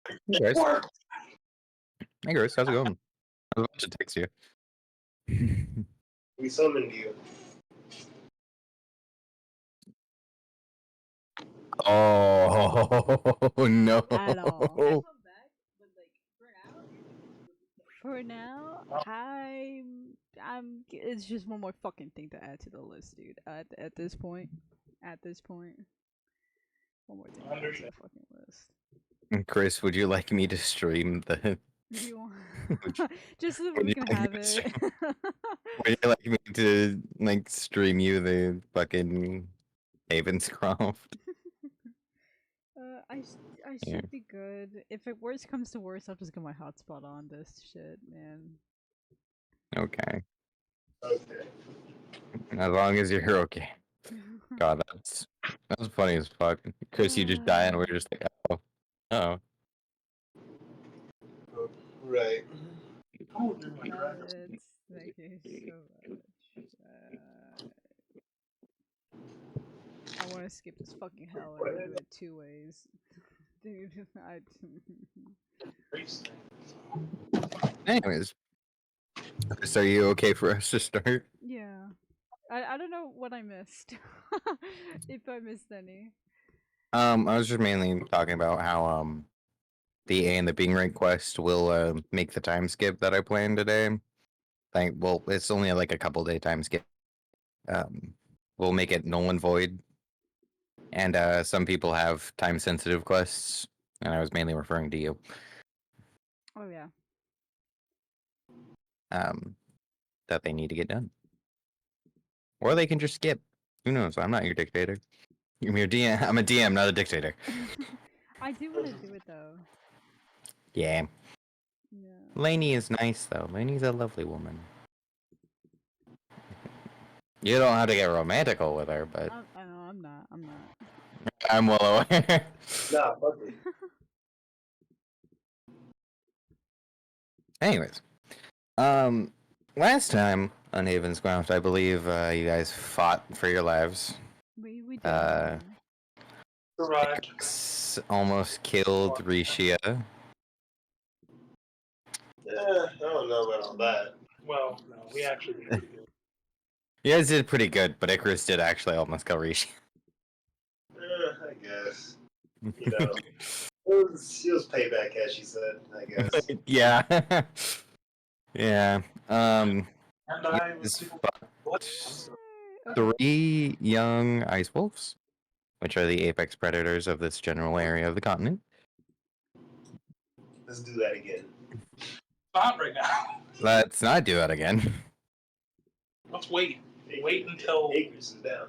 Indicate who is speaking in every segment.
Speaker 1: Hey guys. Hey Chris, how's it going? I was about to text you.
Speaker 2: We summoned you.
Speaker 1: Oh no!
Speaker 3: At all. For now, it's just one more fucking thing to add to the list, dude. At this point, one more thing to add to the fucking list.
Speaker 1: Chris, would you like me to stream the?
Speaker 3: You want just so that we can have it.
Speaker 1: Would you like me to like stream you the fucking Haven's Croft?
Speaker 3: I should be good. If it worst comes to worst, I'll just get my hotspot on this shit, man.
Speaker 1: Okay.
Speaker 2: Okay.
Speaker 1: As long as you're okay. God, that's funny as fuck. Chris, you just die and we're just like, oh.
Speaker 2: Right.
Speaker 3: Thank you so much. I want to skip this fucking hell and do it 2 ways. Dude,
Speaker 1: Anyways, so are you okay for us to start?
Speaker 3: Yeah. I don't know what I missed. If I missed any.
Speaker 1: I was just mainly talking about how the A and the Bing rank quest will make the time skip that I planned today. Well, it's only like a couple day time skip. We'll make it null and void. And some people have time sensitive quests, and I was mainly referring to you.
Speaker 3: Oh yeah.
Speaker 1: That they need to get done. Or they can just skip. Who knows? I'm not your dictator. I'm your DM. I'm a DM, not a dictator.
Speaker 3: I do want to do it though.
Speaker 1: Yeah.
Speaker 3: Yeah.
Speaker 1: Lainey is nice though. Lainey's a lovely woman. You don't have to get romantical with her, but
Speaker 3: I know I'm not.
Speaker 1: I'm well aware.
Speaker 2: Nah, fuck it.
Speaker 1: Anyways, last time on Haven's Croft, I believe you guys fought for your lives.
Speaker 3: We did.
Speaker 2: Right.
Speaker 1: Almost killed Rishia.
Speaker 2: I don't know about all that.
Speaker 4: Well, no, we actually did pretty good.
Speaker 1: You guys did pretty good, but Icarus did actually almost kill Rishia.
Speaker 2: I guess. You know, it was payback, as she said. I guess.
Speaker 1: Yeah. Yeah.
Speaker 4: And I
Speaker 1: This
Speaker 4: was
Speaker 1: fucked 3 young ice wolves, which are the apex predators of this general area of the continent.
Speaker 2: Let's do that again.
Speaker 4: not right now.
Speaker 1: Let's not do that again.
Speaker 4: Let's wait. Wait until
Speaker 2: Acres is down.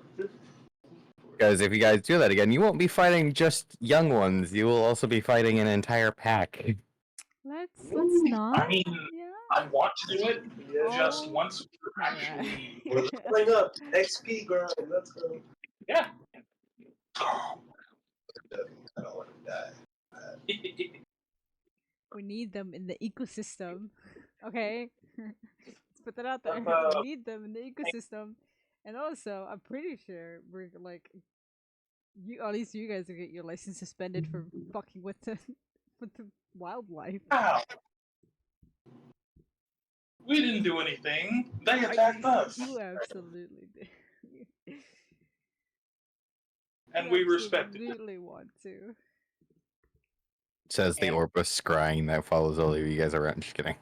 Speaker 1: Because if you guys do that again, you won't be fighting just young ones. You will also be fighting an entire pack.
Speaker 3: Let's not.
Speaker 4: I mean,
Speaker 3: yeah.
Speaker 4: I want to do it just
Speaker 3: Oh.
Speaker 4: once we're actually.
Speaker 2: We're playing up XP grind. Let's go.
Speaker 4: Yeah.
Speaker 2: I don't want to die.
Speaker 3: We need them in the ecosystem. Okay? Let's put that out there. We need them in the ecosystem. And also, I'm pretty sure we're like at least you guys will get your license suspended for fucking with the wildlife.
Speaker 4: Wow. We didn't do anything. They attacked us.
Speaker 3: You absolutely did.
Speaker 4: And we respected it.
Speaker 3: Absolutely want to.
Speaker 1: Says the Orpus scrying that follows all of you guys around. Just kidding.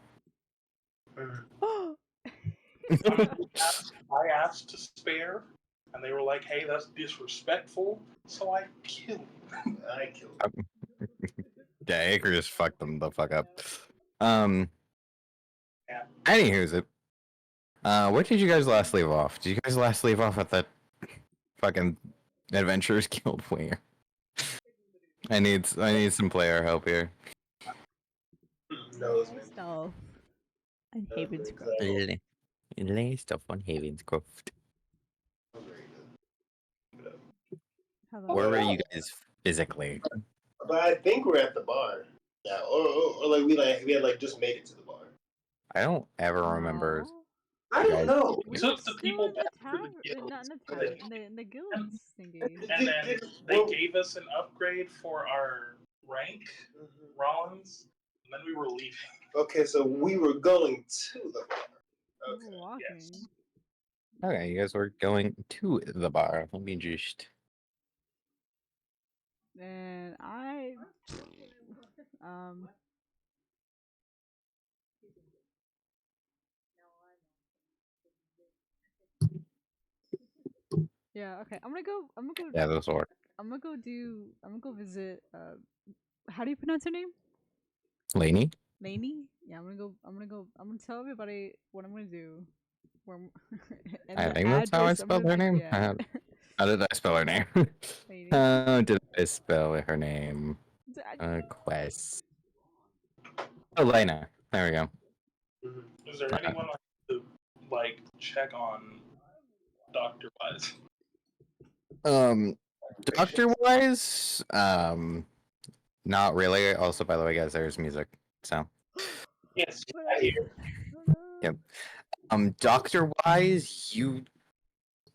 Speaker 4: I asked to spare, and they were like, "Hey, that's disrespectful." So I killed him.
Speaker 2: I killed him.
Speaker 1: Yeah, Acre just fucked them the fuck up.
Speaker 4: Yeah.
Speaker 1: Anywho's it. Where did you guys last leave off? Did you guys last leave off at the fucking Adventurers Guild where? I need some player help here.
Speaker 2: No,
Speaker 3: Stuff. And Haven's Croft.
Speaker 1: Lay stuff on Haven's Croft. Where were you guys physically?
Speaker 2: But I think we're at the bar. Yeah, or like we had like just made it to the bar.
Speaker 1: I don't ever remember.
Speaker 2: I don't know.
Speaker 4: We took the people back to the guild.
Speaker 3: In the guild thingy.
Speaker 4: And then they gave us an upgrade for our rank, Rollins, and then we were leaving.
Speaker 2: Okay, so we were going to the bar.
Speaker 3: We
Speaker 2: Okay.
Speaker 3: were walking.
Speaker 4: Yes.
Speaker 1: Okay, you guys were going to the bar. Let me just.
Speaker 3: And I yeah, okay.
Speaker 1: Yeah, those were.
Speaker 3: I'm gonna go visit how do you pronounce her name?
Speaker 1: Laney?
Speaker 3: Lainey? Yeah, I'm gonna tell everybody what I'm gonna do. Where I'm and
Speaker 1: I
Speaker 3: the
Speaker 1: think that's how I
Speaker 3: address I'm
Speaker 1: spelled
Speaker 3: gonna
Speaker 1: her name.
Speaker 3: yeah.
Speaker 1: How did I spell her name?
Speaker 3: Lainey.
Speaker 1: How did I spell her name? Quest. Oh, Lena. There we go.
Speaker 4: Is there anyone I need to like check on doctor wise?
Speaker 1: Doctor wise, not really. Also, by the way, guys, there's music. So,
Speaker 4: Yes,
Speaker 3: What
Speaker 4: I hear.
Speaker 1: yep. Doctor wise,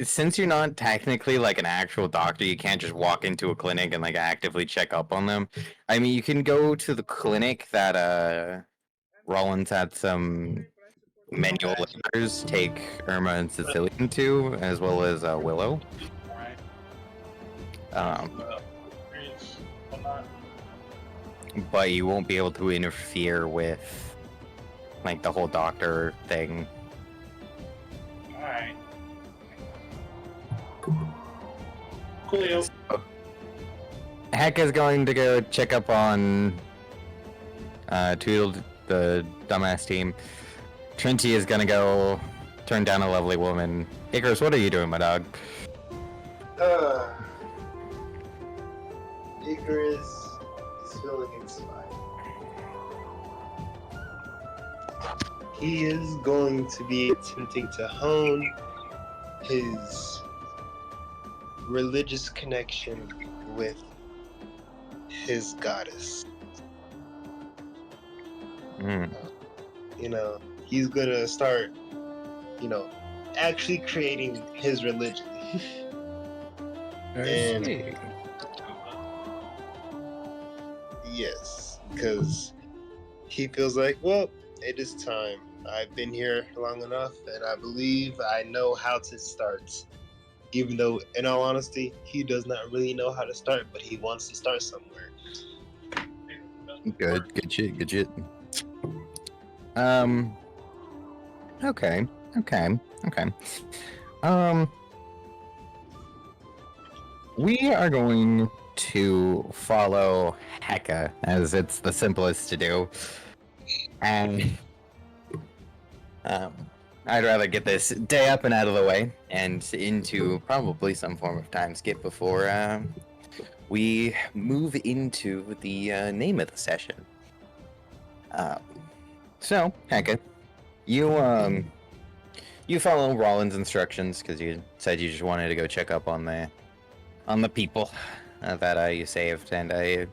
Speaker 1: since you're not technically like an actual doctor, you can't just walk into a clinic and like actively check up on them. I mean, you can go to the clinic that Rollins had some manual laborers take Irma and Sicilian to, as well as Willow.
Speaker 4: Alright.
Speaker 1: Um,
Speaker 4: Whatnot.
Speaker 1: but you won't be able to interfere with like the whole doctor thing.
Speaker 4: Alright. Coolio.
Speaker 1: Heck is going to go check up on Tweedle, the dumbass team. Trinity is gonna go turn down a lovely woman. Icarus, what are you doing, my dog?
Speaker 2: Icarus is feeling inspired. He is going to be attempting to hone his religious connection with his goddess. You know, he's gonna start, actually creating his religion. And yes, because he feels like, well, it is time. I've been here long enough, and I believe I know how to start. Even though, in all honesty, he does not really know how to start, but he wants to start somewhere.
Speaker 1: Good shit. Okay. We are going to follow Heka, as it's the simplest to do. And I'd rather get this day up and out of the way, and into probably some form of time skip before we move into the name of the session. So, Heka, you follow Rollins' instructions because you said you just wanted to go check up on the people that you saved, and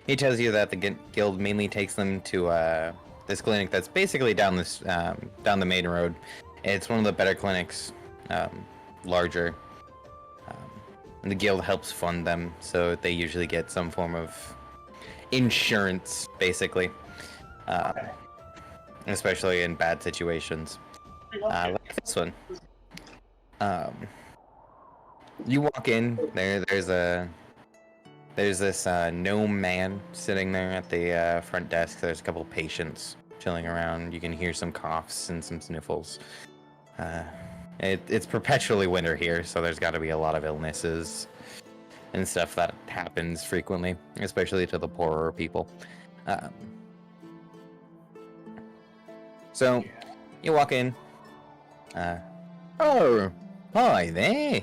Speaker 1: he tells you that the guild mainly takes them to this clinic that's basically down the main road. It's one of the better clinics, larger. And the guild helps fund them, so they usually get some form of insurance, basically, especially in bad situations. Like this one. You walk in. There's this gnome man sitting there at the front desk. There's a couple patients chilling around. You can hear some coughs and some sniffles. It's perpetually winter here, so there's got to be a lot of illnesses and stuff that happens frequently, especially to the poorer people. So you walk in. Oh, hi there.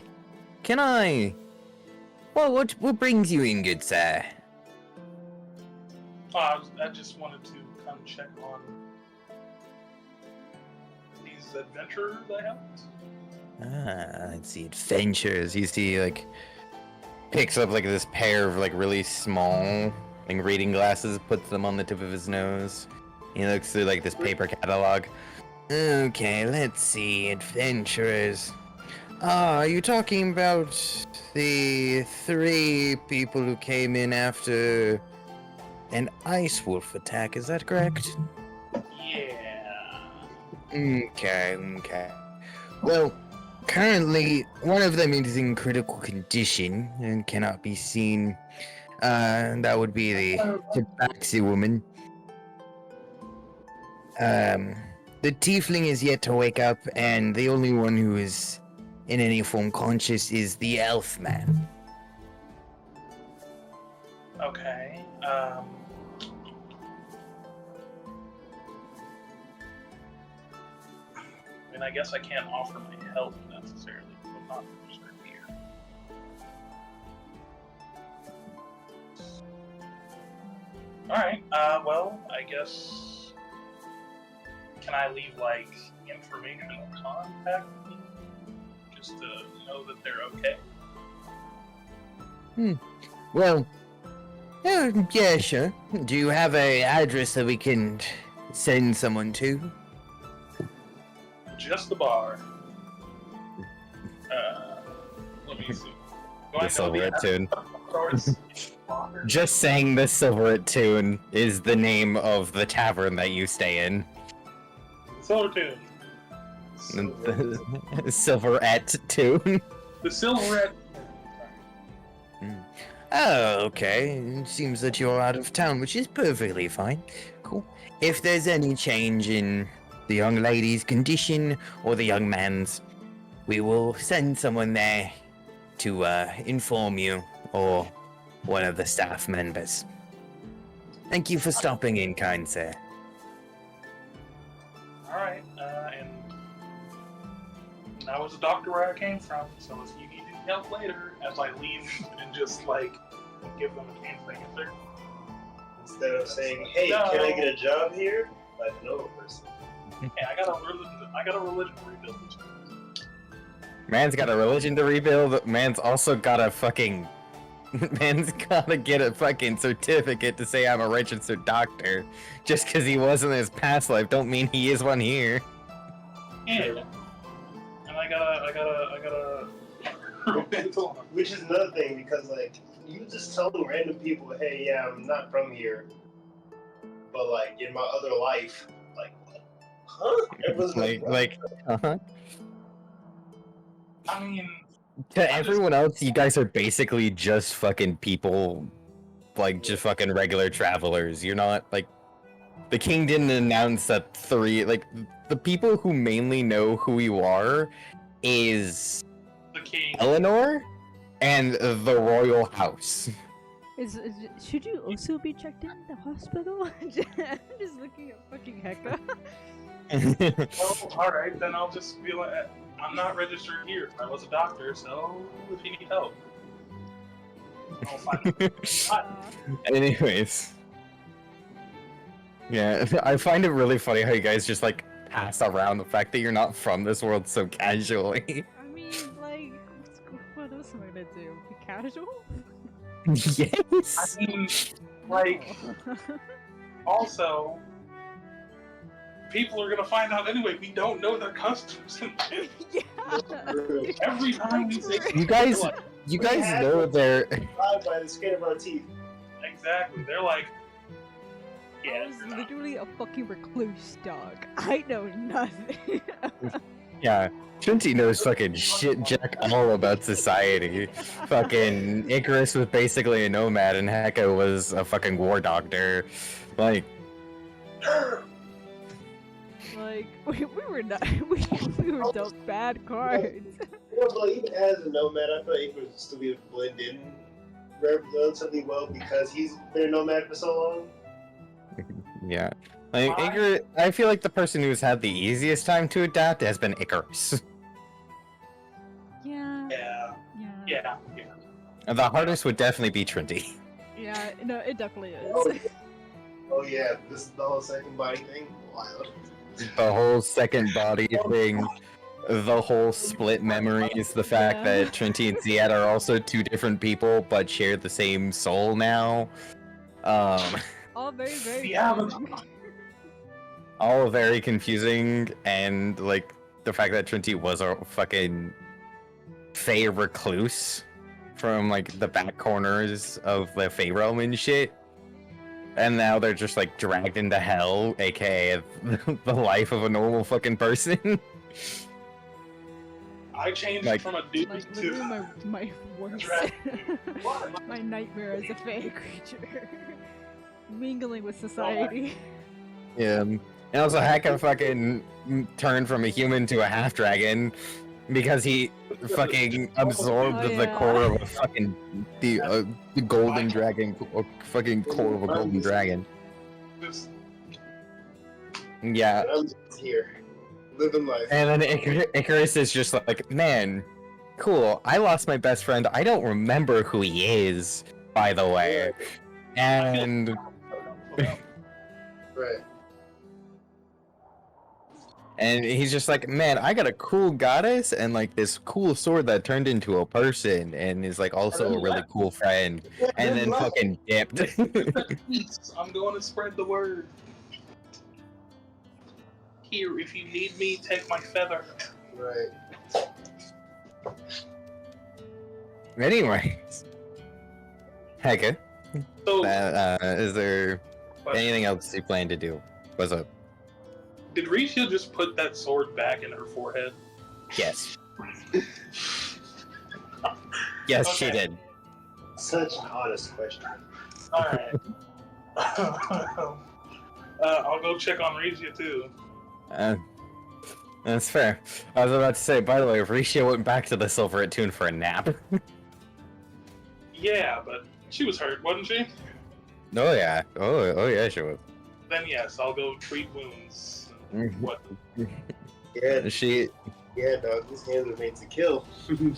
Speaker 1: Can I? Well, what brings you in, good sir?
Speaker 4: I just wanted to come check on these adventurers I helped.
Speaker 1: Let's see, adventures. You see, like, picks up like this pair of like really small like reading glasses, puts them on the tip of his nose. He looks through like this paper catalog. Okay, let's see, adventurers. Are you talking about the 3 people who came in after an ice wolf attack. Is that correct?
Speaker 4: Yeah.
Speaker 1: Okay. Well, currently, one of them is in critical condition and cannot be seen. That would be the Tabaxi woman. The tiefling is yet to wake up, and the only one who is in any form conscious is the elf man.
Speaker 4: Okay. I mean, I guess I can't offer my help necessarily, but I'm not registered here. Alright, well, I guess... Can I leave, like, information or contact me? Just to know that they're okay?
Speaker 1: Well, yeah, sure. Do you have a address that we can send someone to?
Speaker 4: Just the bar. Let me see.
Speaker 1: The Silverette Tune.
Speaker 4: Tune.
Speaker 1: Just saying the Silverette Tune is the name of the tavern that you stay in.
Speaker 4: Silver Tune.
Speaker 1: The Silverette Tune.
Speaker 4: The Silverette.
Speaker 1: Oh, okay. It seems that you're out of town, which is perfectly fine. Cool. If there's any change in the young lady's condition or the young man's, we will send someone there to inform you or one of the staff members. Thank you for stopping in, kind sir.
Speaker 4: Alright, and that was the doctor where I came from, so if you need any help later, as I leave and just, like, give them a chance to answer.
Speaker 2: Instead of saying, "Hey,
Speaker 4: No.
Speaker 2: can I get a job here?" Like, no person.
Speaker 4: Hey, I got a religion to rebuild.
Speaker 1: Man's got a religion to rebuild. Man's also got a fucking... Man's gotta get a fucking certificate to say I'm a registered doctor. Just because he was in his past life don't mean he is one here.
Speaker 4: Yeah. And I gotta mental.
Speaker 2: Which is another thing, because, like, you just telling random people, "Hey, yeah, I'm not from here," but, like, in my other life, like, what? Huh? Everyone's
Speaker 1: Uh-huh.
Speaker 4: I mean,
Speaker 1: To everyone else, you guys are basically just fucking people, like, just fucking regular travelers. You're not, like, the king didn't announce that the people who mainly know who you are is
Speaker 4: the king.
Speaker 1: Eleanor and the royal house.
Speaker 3: Should you also be checked in the hospital? I'm just looking at fucking Hecka.
Speaker 4: Well, alright, then I'll just be like, I'm not registered here. I was a doctor, so if you need help, I'll find it.
Speaker 1: Anyways. Yeah, I find it really funny how you guys just, like, pass around the fact that you're not from this world so casually.
Speaker 3: I mean, like, what else am I gonna do? Be casual?
Speaker 1: Yes!
Speaker 4: I mean, like, also, people are gonna find out anyway. We don't know their customs.
Speaker 3: Yeah.
Speaker 4: Every time we say
Speaker 1: You guys
Speaker 2: have
Speaker 1: know they're...
Speaker 2: Lied by the skin of our teeth.
Speaker 4: exactly, they're like,
Speaker 3: I
Speaker 4: yeah,
Speaker 3: was literally a fucking recluse dog. I know nothing.
Speaker 1: Yeah, Trinity knows fucking shit jack all about society. Fucking Icarus was basically a nomad and Hecka was a fucking war doctor. Like,
Speaker 3: Like, we were not, we were dealt bad cards.
Speaker 2: Well, but even as a nomad, I feel like he would still be able to blend in relatively well because he's been a nomad for so long.
Speaker 1: yeah. Like, Icarus, I feel like the person who's had the easiest time to adapt has been Icarus.
Speaker 3: Yeah.
Speaker 4: yeah.
Speaker 1: And the hardest would definitely be Trinity.
Speaker 3: Yeah, no, it definitely is.
Speaker 2: Oh yeah, this the whole second body thing, wild.
Speaker 1: The whole second body thing, the whole split memories, the fact
Speaker 3: Yeah.
Speaker 1: that Trinity and Ziad are also two different people but share the same soul now.
Speaker 3: All very, very
Speaker 4: Yeah,
Speaker 3: confusing.
Speaker 1: All very confusing, and like the fact that Trinity was a fucking Fey recluse from like the back corners of the Fey realm and shit. and now they're just like dragged into hell, aka the life of a normal fucking person.
Speaker 4: I changed
Speaker 1: Like-
Speaker 4: from a dude
Speaker 3: Like
Speaker 4: to
Speaker 3: literally my worst,
Speaker 4: Drag-
Speaker 3: my nightmare as a fae creature, mingling with society.
Speaker 1: Yeah. And also Heka fucking turned from a human to a half dragon because he fucking absorbed
Speaker 3: Oh,
Speaker 1: the
Speaker 3: yeah.
Speaker 1: core of a fucking the golden dragon, fucking core of a golden dragon.
Speaker 4: this.
Speaker 1: Yeah.
Speaker 2: I'm just here, living life.
Speaker 1: And then Icarus is just like, man, cool. I lost my best friend. I don't remember who he is, by the way. And
Speaker 2: Right.
Speaker 1: and he's just like, man, I got a cool goddess and like this cool sword that turned into a person and is like also a really cool friend. And then fucking dipped.
Speaker 4: I'm going to spread the word. Here, if you need me, take my feather.
Speaker 2: Right.
Speaker 1: Anyways. Heka,
Speaker 4: So,
Speaker 1: is there
Speaker 4: but
Speaker 1: anything else you plan to do? What's up?
Speaker 4: did Risha just put that sword back in her forehead?
Speaker 1: Yes. Yes, she
Speaker 4: Okay.
Speaker 1: did.
Speaker 2: Such an honest question.
Speaker 4: Alright. I'll go check on Risha too.
Speaker 1: That's fair. I was about to say, by the way, Risha went back to the Silverate Tune for a nap.
Speaker 4: Yeah, but she was hurt, wasn't she?
Speaker 1: Oh yeah. Oh yeah, she was.
Speaker 4: Then yes, I'll go treat wounds. What?
Speaker 2: Yeah,
Speaker 1: She
Speaker 2: yeah, dog. These hands are made to kill,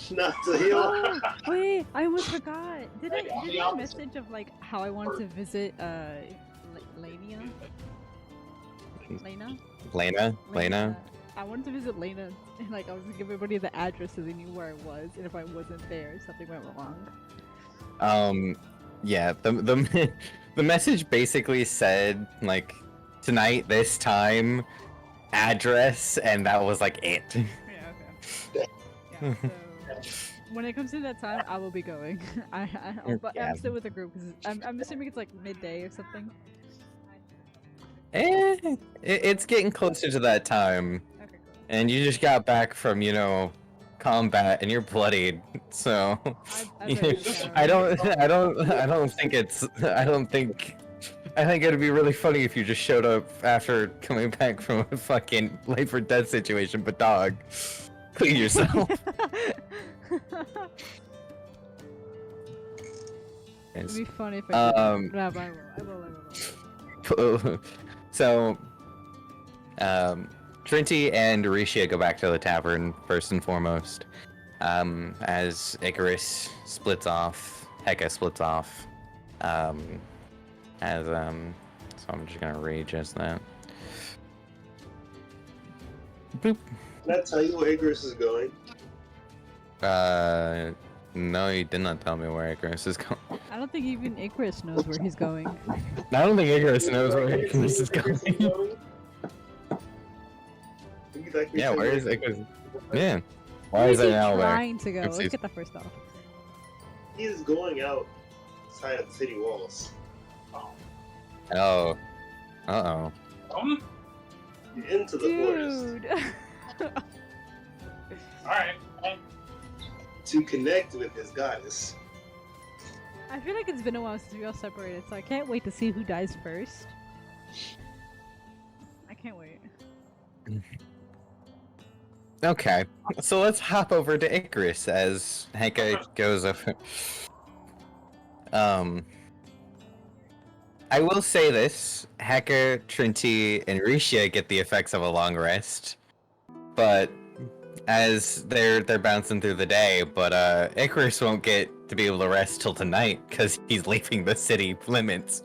Speaker 2: not to heal.
Speaker 3: Oh, wait, I almost forgot. Did
Speaker 4: Hey,
Speaker 3: I
Speaker 4: on the
Speaker 3: did I
Speaker 4: opposite.
Speaker 3: message of like how I wanted to visit Lania? Lena? I wanted to visit Lena and like I was gonna give everybody the address so they knew where I was, and if I wasn't there, something went wrong.
Speaker 1: Yeah, the the message basically said like tonight, this time, address, and that was like it.
Speaker 3: Yeah, okay. Yeah, so when it comes to that time, I will be going. But
Speaker 1: Yeah.
Speaker 3: I'm still with the group because I'm assuming it's like midday or something.
Speaker 1: It's getting closer to that time,
Speaker 3: Okay, cool.
Speaker 1: and you just got back from combat, and you're bloodied, so.
Speaker 3: I better be
Speaker 1: I
Speaker 3: down.
Speaker 1: don't think I think it'd be really funny if you just showed up after coming back from a fucking life or death situation, but dog, clean yourself.
Speaker 3: It'd be funny if I did.
Speaker 1: Um,
Speaker 3: No, but I will.
Speaker 1: So, Trinity and Risha go back to the tavern first and foremost. As Icarus splits off, Heka splits off. So I'm just gonna read just that. Boop.
Speaker 2: Can I tell you where Icarus is going?
Speaker 1: No, you did not tell me where Icarus is going.
Speaker 3: I don't think even Icarus knows where he's going.
Speaker 1: I don't think Icarus knows where Icarus is going. Yeah, where is Icarus? Yeah. Why
Speaker 3: Where
Speaker 1: is
Speaker 3: he
Speaker 1: it now there?
Speaker 3: trying to go?
Speaker 1: Oopsies.
Speaker 3: Let's get that first off.
Speaker 2: He is going outside of the city walls.
Speaker 1: Oh. Uh-oh.
Speaker 2: Into the forest
Speaker 3: Dude.
Speaker 4: Alright.
Speaker 2: to connect with his goddess.
Speaker 3: I feel like it's been a while since we all separated, so I can't wait to see who dies first. I can't wait.
Speaker 1: Okay, so let's hop over to Icarus as Heka goes over. I will say this: Heka, Trinity, and Risha get the effects of a long rest, but as they're bouncing through the day. But Icarus won't get to be able to rest till tonight because he's leaving the city limits.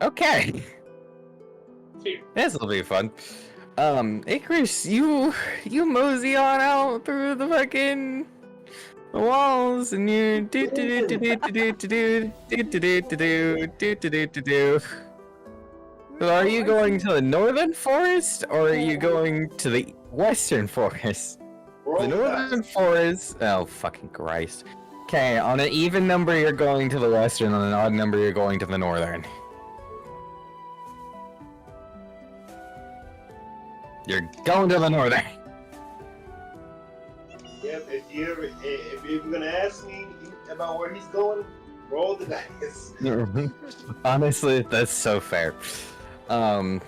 Speaker 1: Okay. This will be fun. Icarus, you mosey on out through the fucking walls, and you do do do do do do do do do do do. So are you going to the northern forest, or are you going to the western forest? The northern forest. Oh fucking Christ! Okay, on an even number, you're going to the western. On an odd number, you're going to the northern. You're going to the northern.
Speaker 2: Yep. If you're gonna ask me about where he's going, roll the dice.
Speaker 1: Honestly, that's so fair. Okay,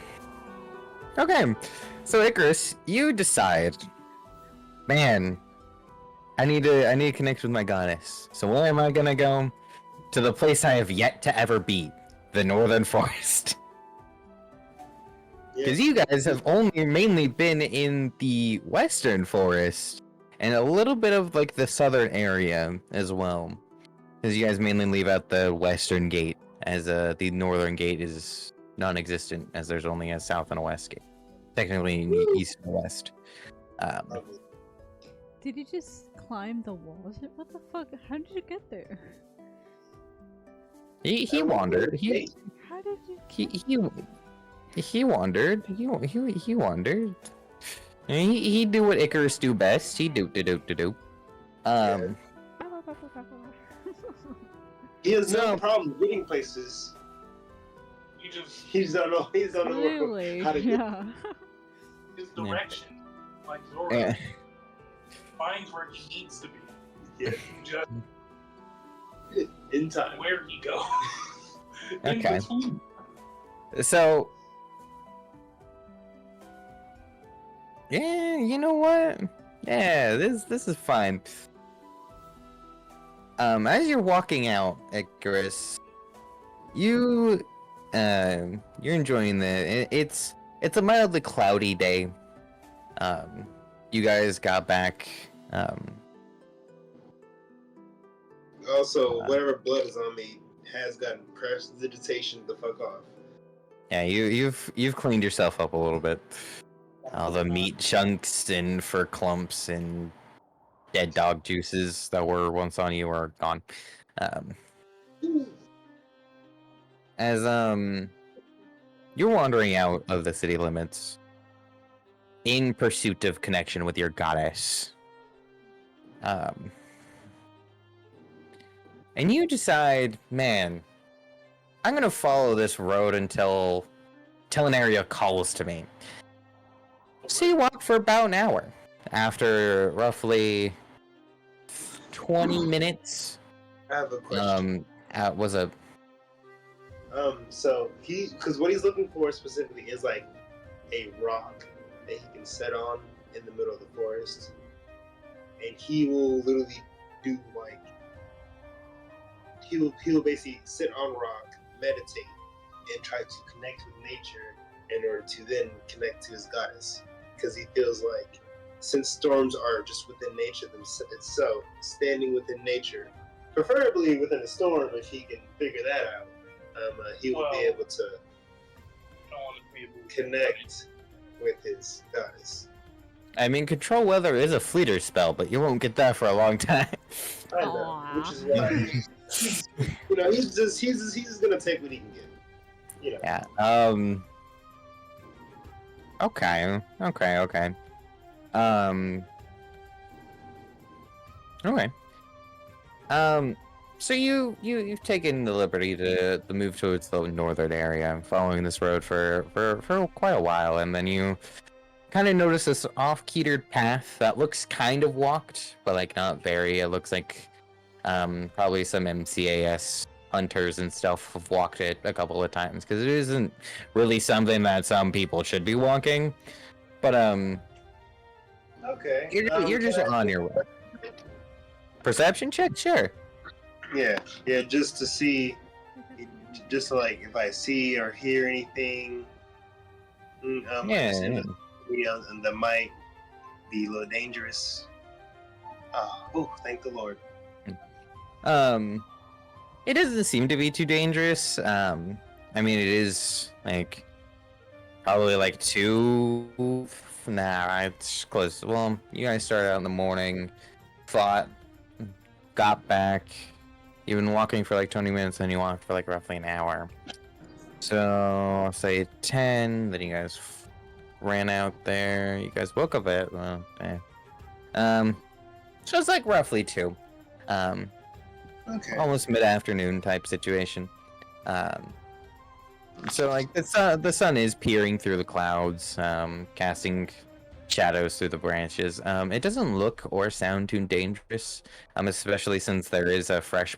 Speaker 1: so Icarus, you decide, man, I need to connect with my goddess. So where am I gonna go? To the place I have yet to ever be, the Northern Forest. Because you guys have only mainly been in the Western Forest and a little bit of like the southern area as well. Because you guys mainly leave out the Western Gate, as the Northern Gate is non-existent, as there's only a south and a west gate. Technically, east and west.
Speaker 3: Did you just climb the walls? What the fuck? How did you get there?
Speaker 1: He wandered.
Speaker 3: How did you?
Speaker 1: He wandered. He wandered. He do what Icarus do best. He do.
Speaker 2: He has no problem getting places. He don't know
Speaker 3: Clearly,
Speaker 2: how to get.
Speaker 3: yeah.
Speaker 4: His direction, like Zora,
Speaker 1: Yeah.
Speaker 4: finds where he needs to be.
Speaker 2: Yeah.
Speaker 4: Just
Speaker 2: In time.
Speaker 4: where he goes. In
Speaker 1: Okay.
Speaker 4: between.
Speaker 1: So, yeah, you know what? Yeah, this is fine. As you're walking out, Icarus, you're enjoying it's a mildly cloudy day. You guys got back.
Speaker 2: Also, whatever blood is on me has gotten prestidigitation the fuck off.
Speaker 1: Yeah, you've cleaned yourself up a little bit. All the meat chunks and fur clumps and dead dog juices that were once on you are gone. As you're wandering out of the city limits in pursuit of connection with your goddess. And you decide, man, I'm gonna follow this road until an area calls to me. So you walk for about an hour. After roughly 20 minutes,
Speaker 2: I have a question. So because what he's looking for specifically is like a rock that he can set on in the middle of the forest, and he will literally do like he'll basically sit on rock, meditate, and try to connect with nature in order to then connect to his goddess, because he feels like since storms are just within nature itself, standing within nature, preferably within a storm, if he can figure that out. He will be able to connect with his goddess.
Speaker 1: I mean, control weather is a fleeter spell, but you won't get that for a long time.
Speaker 2: I know, which is why he's just gonna take what he can get.
Speaker 1: Yeah. Okay. Okay. So you've taken the liberty to move towards the northern area, following this road for quite a while, and then you kind of notice this off-ketered path that looks kind of walked, but like not very. It looks like probably some MCAS hunters and stuff have walked it a couple of times, because it isn't really something that some people should be walking. But
Speaker 2: okay,
Speaker 1: you're just on your way. Perception check, sure.
Speaker 2: Yeah, just to see, just like if I see or hear anything, and that might be a little dangerous. Oh, thank the Lord.
Speaker 1: It doesn't seem to be too dangerous. I mean, it is like probably like two. Nah, it's close. Well, you guys started out in the morning, fought, got back. You've been walking for like 20 minutes, and you walked for like roughly an hour. So I'll say 10. Then you guys ran out there. You guys woke up at so it's like roughly 2.
Speaker 2: Okay.
Speaker 1: almost mid-afternoon type situation. Um, so like the sun is peering through the clouds, casting shadows through the branches. It doesn't look or sound too dangerous, especially since there is a fresh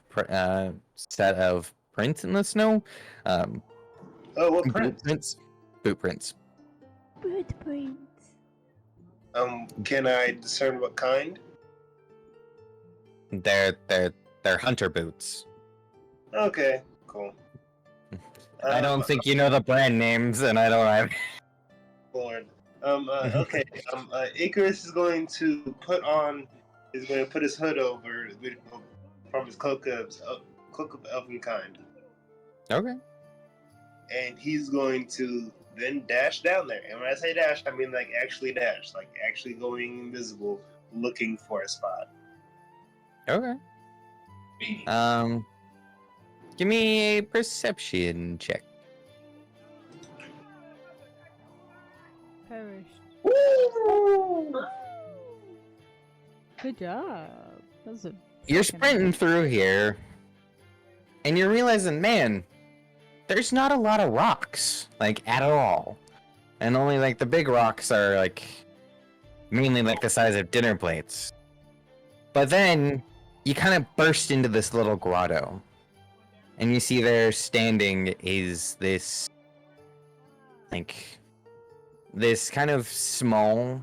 Speaker 1: set of prints in the snow. Um,
Speaker 2: Oh, what
Speaker 1: boot
Speaker 2: prince?
Speaker 1: prints, boot prints.
Speaker 3: Footprints.
Speaker 2: Can I discern what kind?
Speaker 1: They're hunter boots.
Speaker 2: Okay, cool.
Speaker 1: I don't think you know the brand names, and I don't have.
Speaker 2: Lord. Okay. Icarus is going to put his hood over from his cloak of elven kind,
Speaker 1: Okay.
Speaker 2: and he's going to then dash down there. And when I say dash, I mean like actually dash, like actually going invisible, looking for a spot.
Speaker 1: Okay. Give me a perception check.
Speaker 3: Perished. Good job. That's a
Speaker 1: You're
Speaker 3: fucking-
Speaker 1: sprinting through here, and you're realizing, man, there's not a lot of rocks, like at all, and only like the big rocks are like mainly like the size of dinner plates. But then you kind of burst into this little grotto, and you see there standing is this like this kind of small,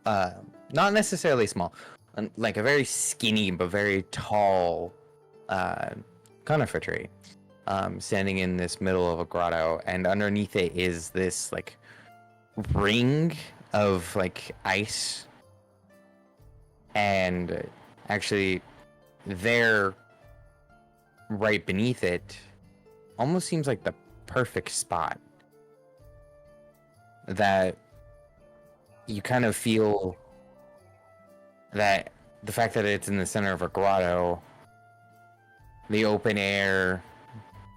Speaker 1: not necessarily small, like a very skinny but very tall conifer tree, standing in this middle of a grotto, and underneath it is this like ring of like ice, and actually there right beneath it almost seems like the perfect spot that you kind of feel that the fact that it's in the center of a grotto, the open air,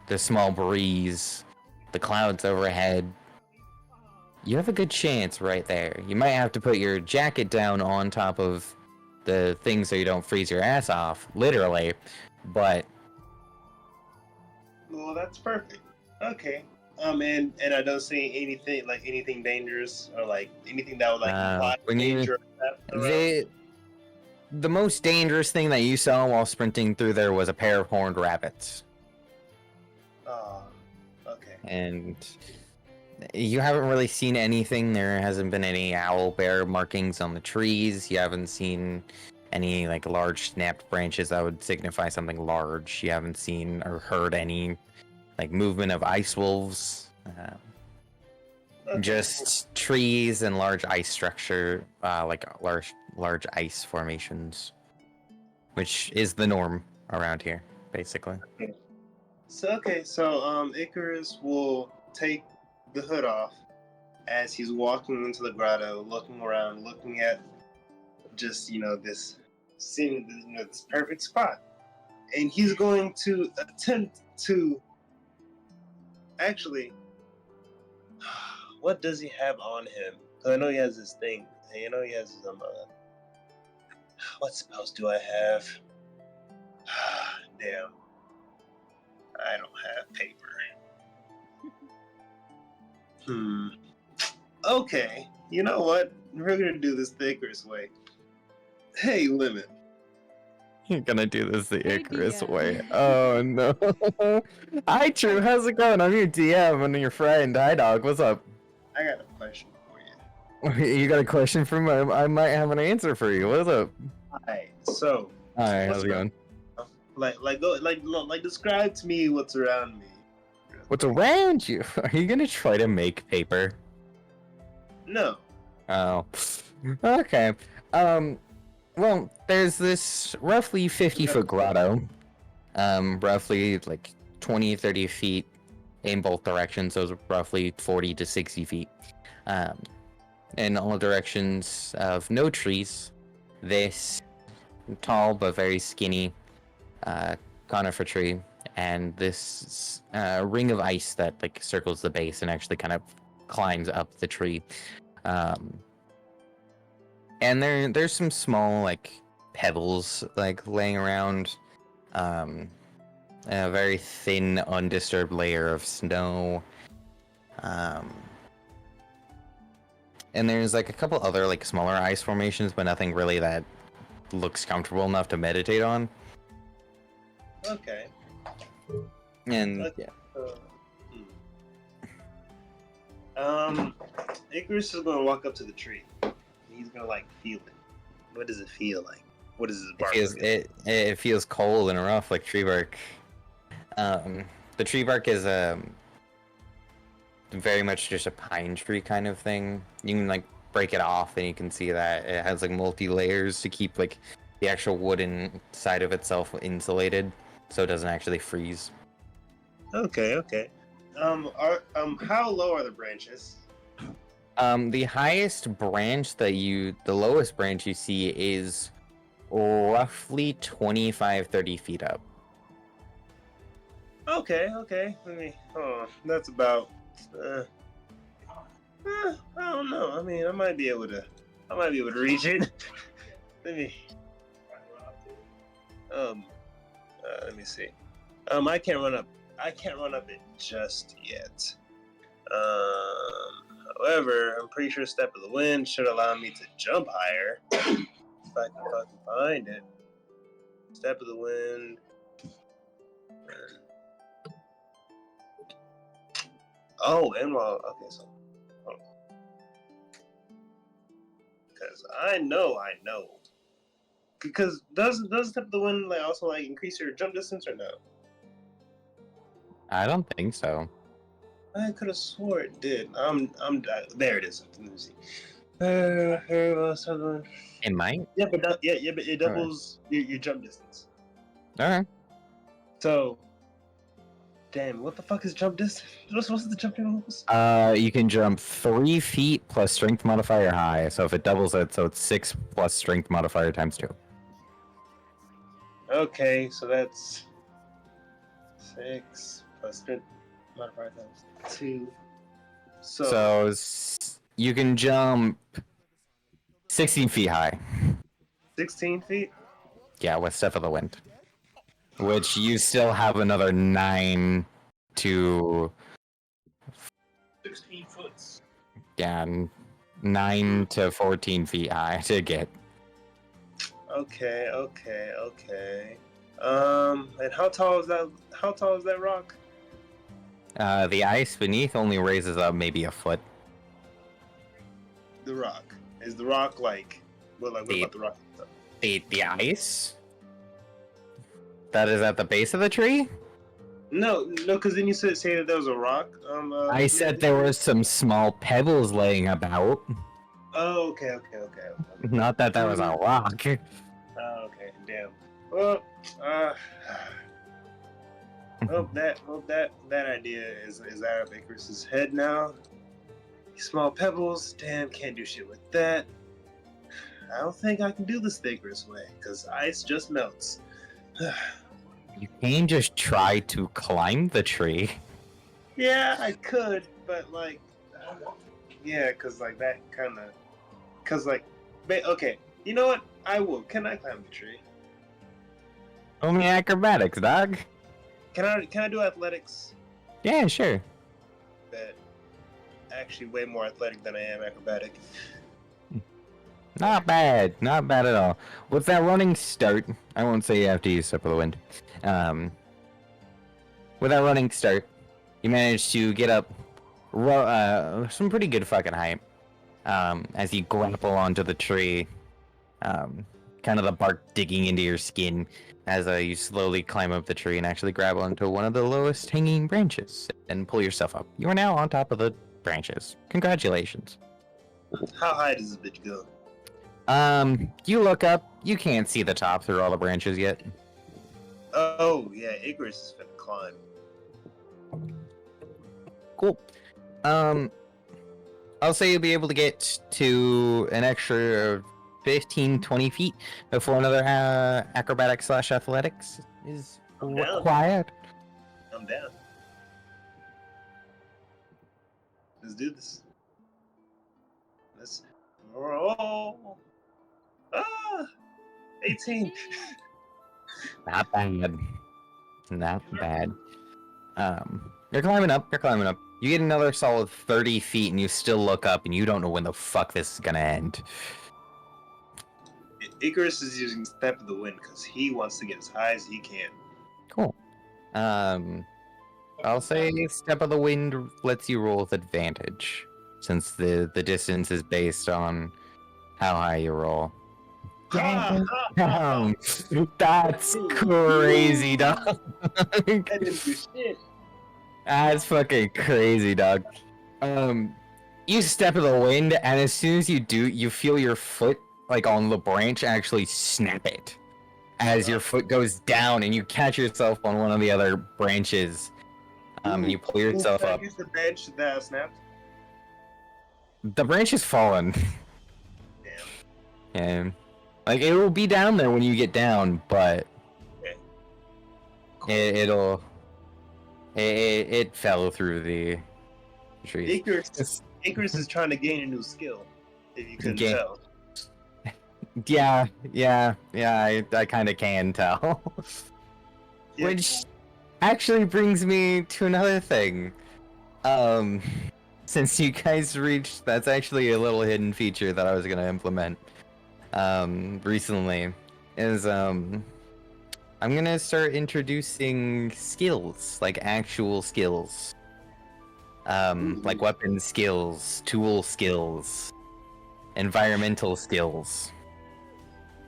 Speaker 1: the small breeze, the clouds overhead, you have a good chance right there. You might have to put your jacket down on top of the thing so you don't freeze your ass off, literally, but
Speaker 2: Well, that's perfect. Okay. And I don't see anything dangerous or like anything that would like imply
Speaker 1: when you
Speaker 2: danger. Around.
Speaker 1: the most dangerous thing that you saw while sprinting through there was a pair of horned rabbits.
Speaker 2: Oh, okay.
Speaker 1: And you haven't really seen anything. There hasn't been any owl bear markings on the trees. You haven't seen any like large snapped branches that would signify something large. You haven't seen or heard any like movement of ice wolves.
Speaker 2: Okay.
Speaker 1: Just trees and large ice structure, like large ice formations, which is the norm around here, basically.
Speaker 2: So Icarus will take the hood off as he's walking into the grotto, looking around, looking at just this perfect spot, and he's going to attempt to actually. What does he have on him? 'Cause I know he has this thing. I know he has some. What spells do I have? Damn. I don't have paper. Okay. You know what? We're gonna do this the Icarus way. Hey, Lemon.
Speaker 1: You're gonna do this the
Speaker 3: Hey,
Speaker 1: Icarus
Speaker 3: DM.
Speaker 1: way. Oh no. Hi True, how's it going? I'm your DM and your friend. Hi dog, what's up?
Speaker 2: I got a question for you.
Speaker 1: You got a question for me? I might have an answer for you. What's up?
Speaker 2: Alright, so
Speaker 1: Hi,
Speaker 2: What's
Speaker 1: how's it going?
Speaker 2: describe to me what's around me.
Speaker 1: What's around you? Are you gonna try to make paper?
Speaker 2: No.
Speaker 1: Oh. Okay. Well, there's this roughly 50-foot grotto. Roughly like 20, 30 feet in both directions, so it's roughly 40 to 60 feet. In all directions of no trees. This tall but very skinny conifer tree, and this ring of ice that like circles the base and actually kind of climbs up the tree. And there's some small like pebbles like laying around. Um, a very thin, undisturbed layer of snow. And there's like a couple other like smaller ice formations, but nothing really that looks comfortable enough to meditate on.
Speaker 2: Okay.
Speaker 1: And
Speaker 2: Okay.
Speaker 1: yeah.
Speaker 2: Icarus is gonna walk up to the tree. He's gonna like feel it. What does it feel like? What is his bark?
Speaker 1: It feels cold and rough like tree bark. The tree bark is very much just a pine tree kind of thing. You can like break it off and you can see that it has like multi layers to keep like the actual wooden side of itself insulated so it doesn't actually freeze.
Speaker 2: Okay, okay. How low are the branches?
Speaker 1: The highest branch the lowest branch you see is roughly 25-30 feet up.
Speaker 2: Okay, okay. That's about. I don't know. I mean, I might be able to reach it. Let me. Let me see. I can't run up. I can't run up it just yet. However, I'm pretty sure Step of the Wind should allow me to jump higher if I can fucking find it. Step of the Wind. Oh, and well, okay, so because I know, because does Step of the Wind like also like increase your jump distance or no?
Speaker 1: I don't think so.
Speaker 2: I could have swore it did. There it is. Let me see.
Speaker 1: It might.
Speaker 2: Yeah, but it doubles your jump distance.
Speaker 1: Okay.
Speaker 2: So, damn, what the fuck is jump distance? What's the jumping rules?
Speaker 1: You can jump 3 feet plus strength modifier high. So if it doubles it, so it's 6 plus strength modifier times 2.
Speaker 2: Okay, so that's 6 plus strength modifier times 2.
Speaker 1: So you can jump 16 feet high.
Speaker 2: 16 feet?
Speaker 1: Yeah, with Step of the Wind. Which you still have another 9 to
Speaker 4: 16 foots.
Speaker 1: yeah, 9 to 14 feet high to get.
Speaker 2: Okay. And how tall is that? How tall is that rock?
Speaker 1: The ice beneath only raises up maybe a foot.
Speaker 2: The rock is the rock like what about the rock?
Speaker 1: The ice that is at the base of the tree?
Speaker 2: No, because then you say that there was a rock.
Speaker 1: I said there were some small pebbles laying about.
Speaker 2: Oh, okay.
Speaker 1: Not that was a rock.
Speaker 2: Oh, okay, damn. Well, that idea is out of Icarus's head now. Small pebbles, damn, can't do shit with that. I don't think I can do this the Icarus way, because ice just melts.
Speaker 1: You can just try to climb the tree.
Speaker 2: Yeah, I could, but like, yeah, because like that kind of, because like, okay, you know what? I will. Can I climb the tree?
Speaker 1: Only acrobatics, dog.
Speaker 2: Can I do athletics?
Speaker 1: Yeah, sure.
Speaker 2: But actually, way more athletic than I am acrobatic.
Speaker 1: Not bad at all. With that running start, I won't say you have to use Step of the Wind. With that running start, you manage to get up some pretty good fucking height. As you grapple onto the tree, kind of the bark digging into your skin as you slowly climb up the tree and actually grab onto one of the lowest hanging branches and pull yourself up. You are now on top of the branches. Congratulations.
Speaker 2: How high does this bitch go?
Speaker 1: You look up, you can't see the top through all the branches yet.
Speaker 2: Oh, yeah, Icarus is finna climb.
Speaker 1: Cool. I'll say you'll be able to get to an extra 15-20 feet before another acrobatic / athletics is required.
Speaker 2: I'm down. Let's do this. Let's roll. 18.
Speaker 1: Not bad. Not bad. You're climbing up. You're climbing up. You get another solid 30 feet, and you still look up, and you don't know when the fuck this is gonna end.
Speaker 2: Icarus is using Step of the Wind because he wants to get as high as he can.
Speaker 1: Cool. I'll say Step of the Wind lets you roll with advantage, since the distance is based on how high you roll.
Speaker 2: Ha, ha,
Speaker 1: Damn. That's crazy, dog.
Speaker 2: I didn't do shit.
Speaker 1: That's fucking crazy, dog. You step in the wind, and as soon as you do, you feel your foot, like, on the branch actually snap it. As your foot goes down, and you catch yourself on one of the other branches. And you pull yourself up.
Speaker 2: Use the bench that snapped.
Speaker 1: The branch has fallen.
Speaker 2: Damn.
Speaker 1: And, like, it will be down there when you get down, but...
Speaker 2: Okay.
Speaker 1: Cool. It fell through the trees.
Speaker 2: Icarus is trying to gain a new skill. If you couldn't tell.
Speaker 1: Yeah, I kind of can tell.
Speaker 2: Yeah.
Speaker 1: Which actually brings me to another thing. Since you guys reached, that's actually a little hidden feature that I was gonna implement, recently, is, I'm gonna start introducing skills, like actual skills. Like weapon skills, tool skills, environmental skills.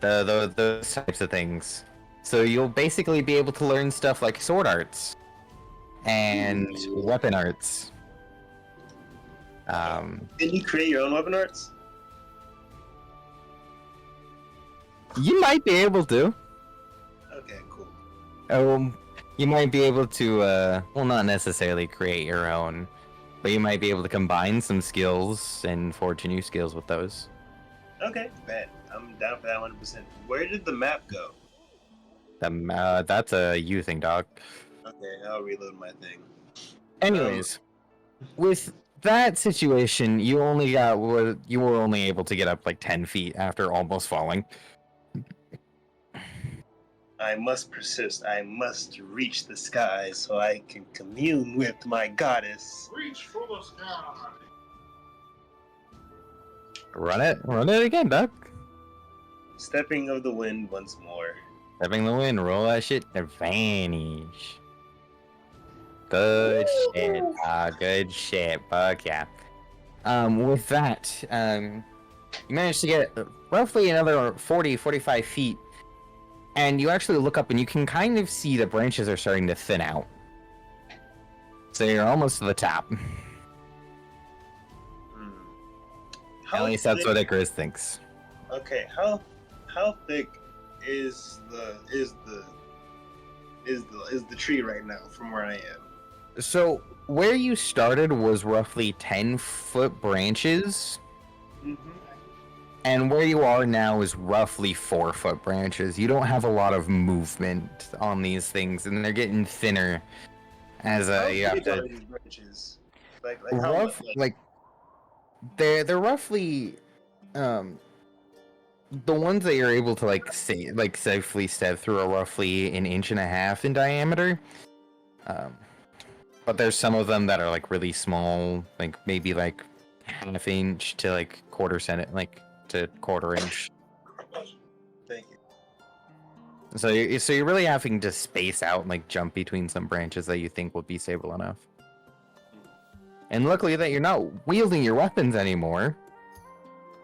Speaker 1: Those types of things. So you'll basically be able to learn stuff like sword arts and weapon arts.
Speaker 2: Can you create your own weapon arts?
Speaker 1: You might be able to.
Speaker 2: Okay, cool.
Speaker 1: You might be able to, well, not necessarily create your own, but you might be able to combine some skills and forge new skills with those.
Speaker 2: Okay, bet. I'm down for that 100%. Where did the map go?
Speaker 1: That's a you thing, dog.
Speaker 2: Okay, I'll reload my thing.
Speaker 1: Anyways, with that situation, you were only able to get up like 10 feet after almost falling.
Speaker 2: I must persist. I must reach the sky so I can commune with my goddess.
Speaker 4: Reach for the sky.
Speaker 1: Run it again, Doc.
Speaker 2: Stepping of the wind once more.
Speaker 1: Stepping the wind, roll that shit, advantage. Good shit, good shit, fuck yeah. With that, you managed to get roughly another 45 feet, and you actually look up and you can kind of see the branches are starting to thin out. So you're almost to the top. At least that's what Icarus thinks.
Speaker 2: Okay, how thick is the tree right now from where I am?
Speaker 1: So where you started was roughly 10-foot branches, and where you are now is roughly 4-foot branches. You don't have a lot of movement on these things, and they're getting thinner as you have to.
Speaker 2: These branches? Like how much?
Speaker 1: Like they're roughly the ones that you're able to safely step through are roughly 1.5 inches in diameter. But there's some of them that are like really small, like maybe like 1/2 inch to like quarter inch.
Speaker 2: Thank you.
Speaker 1: So you're really having to space out and like jump between some branches that you think would be stable enough. And luckily that you're not wielding your weapons anymore,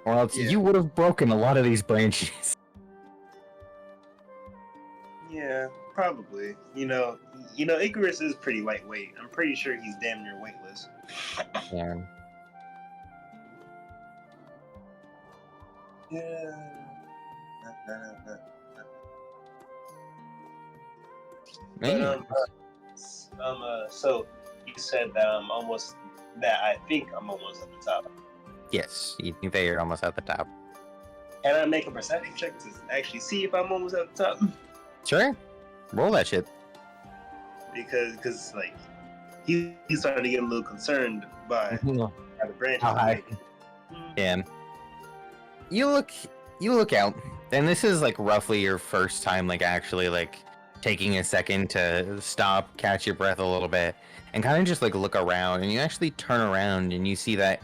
Speaker 1: or else you would have broken a lot of these branches.
Speaker 2: Yeah, probably. You know, Icarus is pretty lightweight. I'm pretty sure he's damn near weightless.
Speaker 1: Yeah.
Speaker 2: Yeah. So you said that I think I'm almost at the top.
Speaker 1: Yes, you think that you're almost at the top.
Speaker 2: Can I make a perception check to actually see if I'm almost at the top?
Speaker 1: Sure. Roll that shit.
Speaker 2: Because like he's starting to get a little concerned by the branches.
Speaker 1: How high? Yeah. You look out, And this is like roughly your first time like actually like taking a second to stop, catch your breath a little bit, and kind of just like look around, and you actually turn around and you see that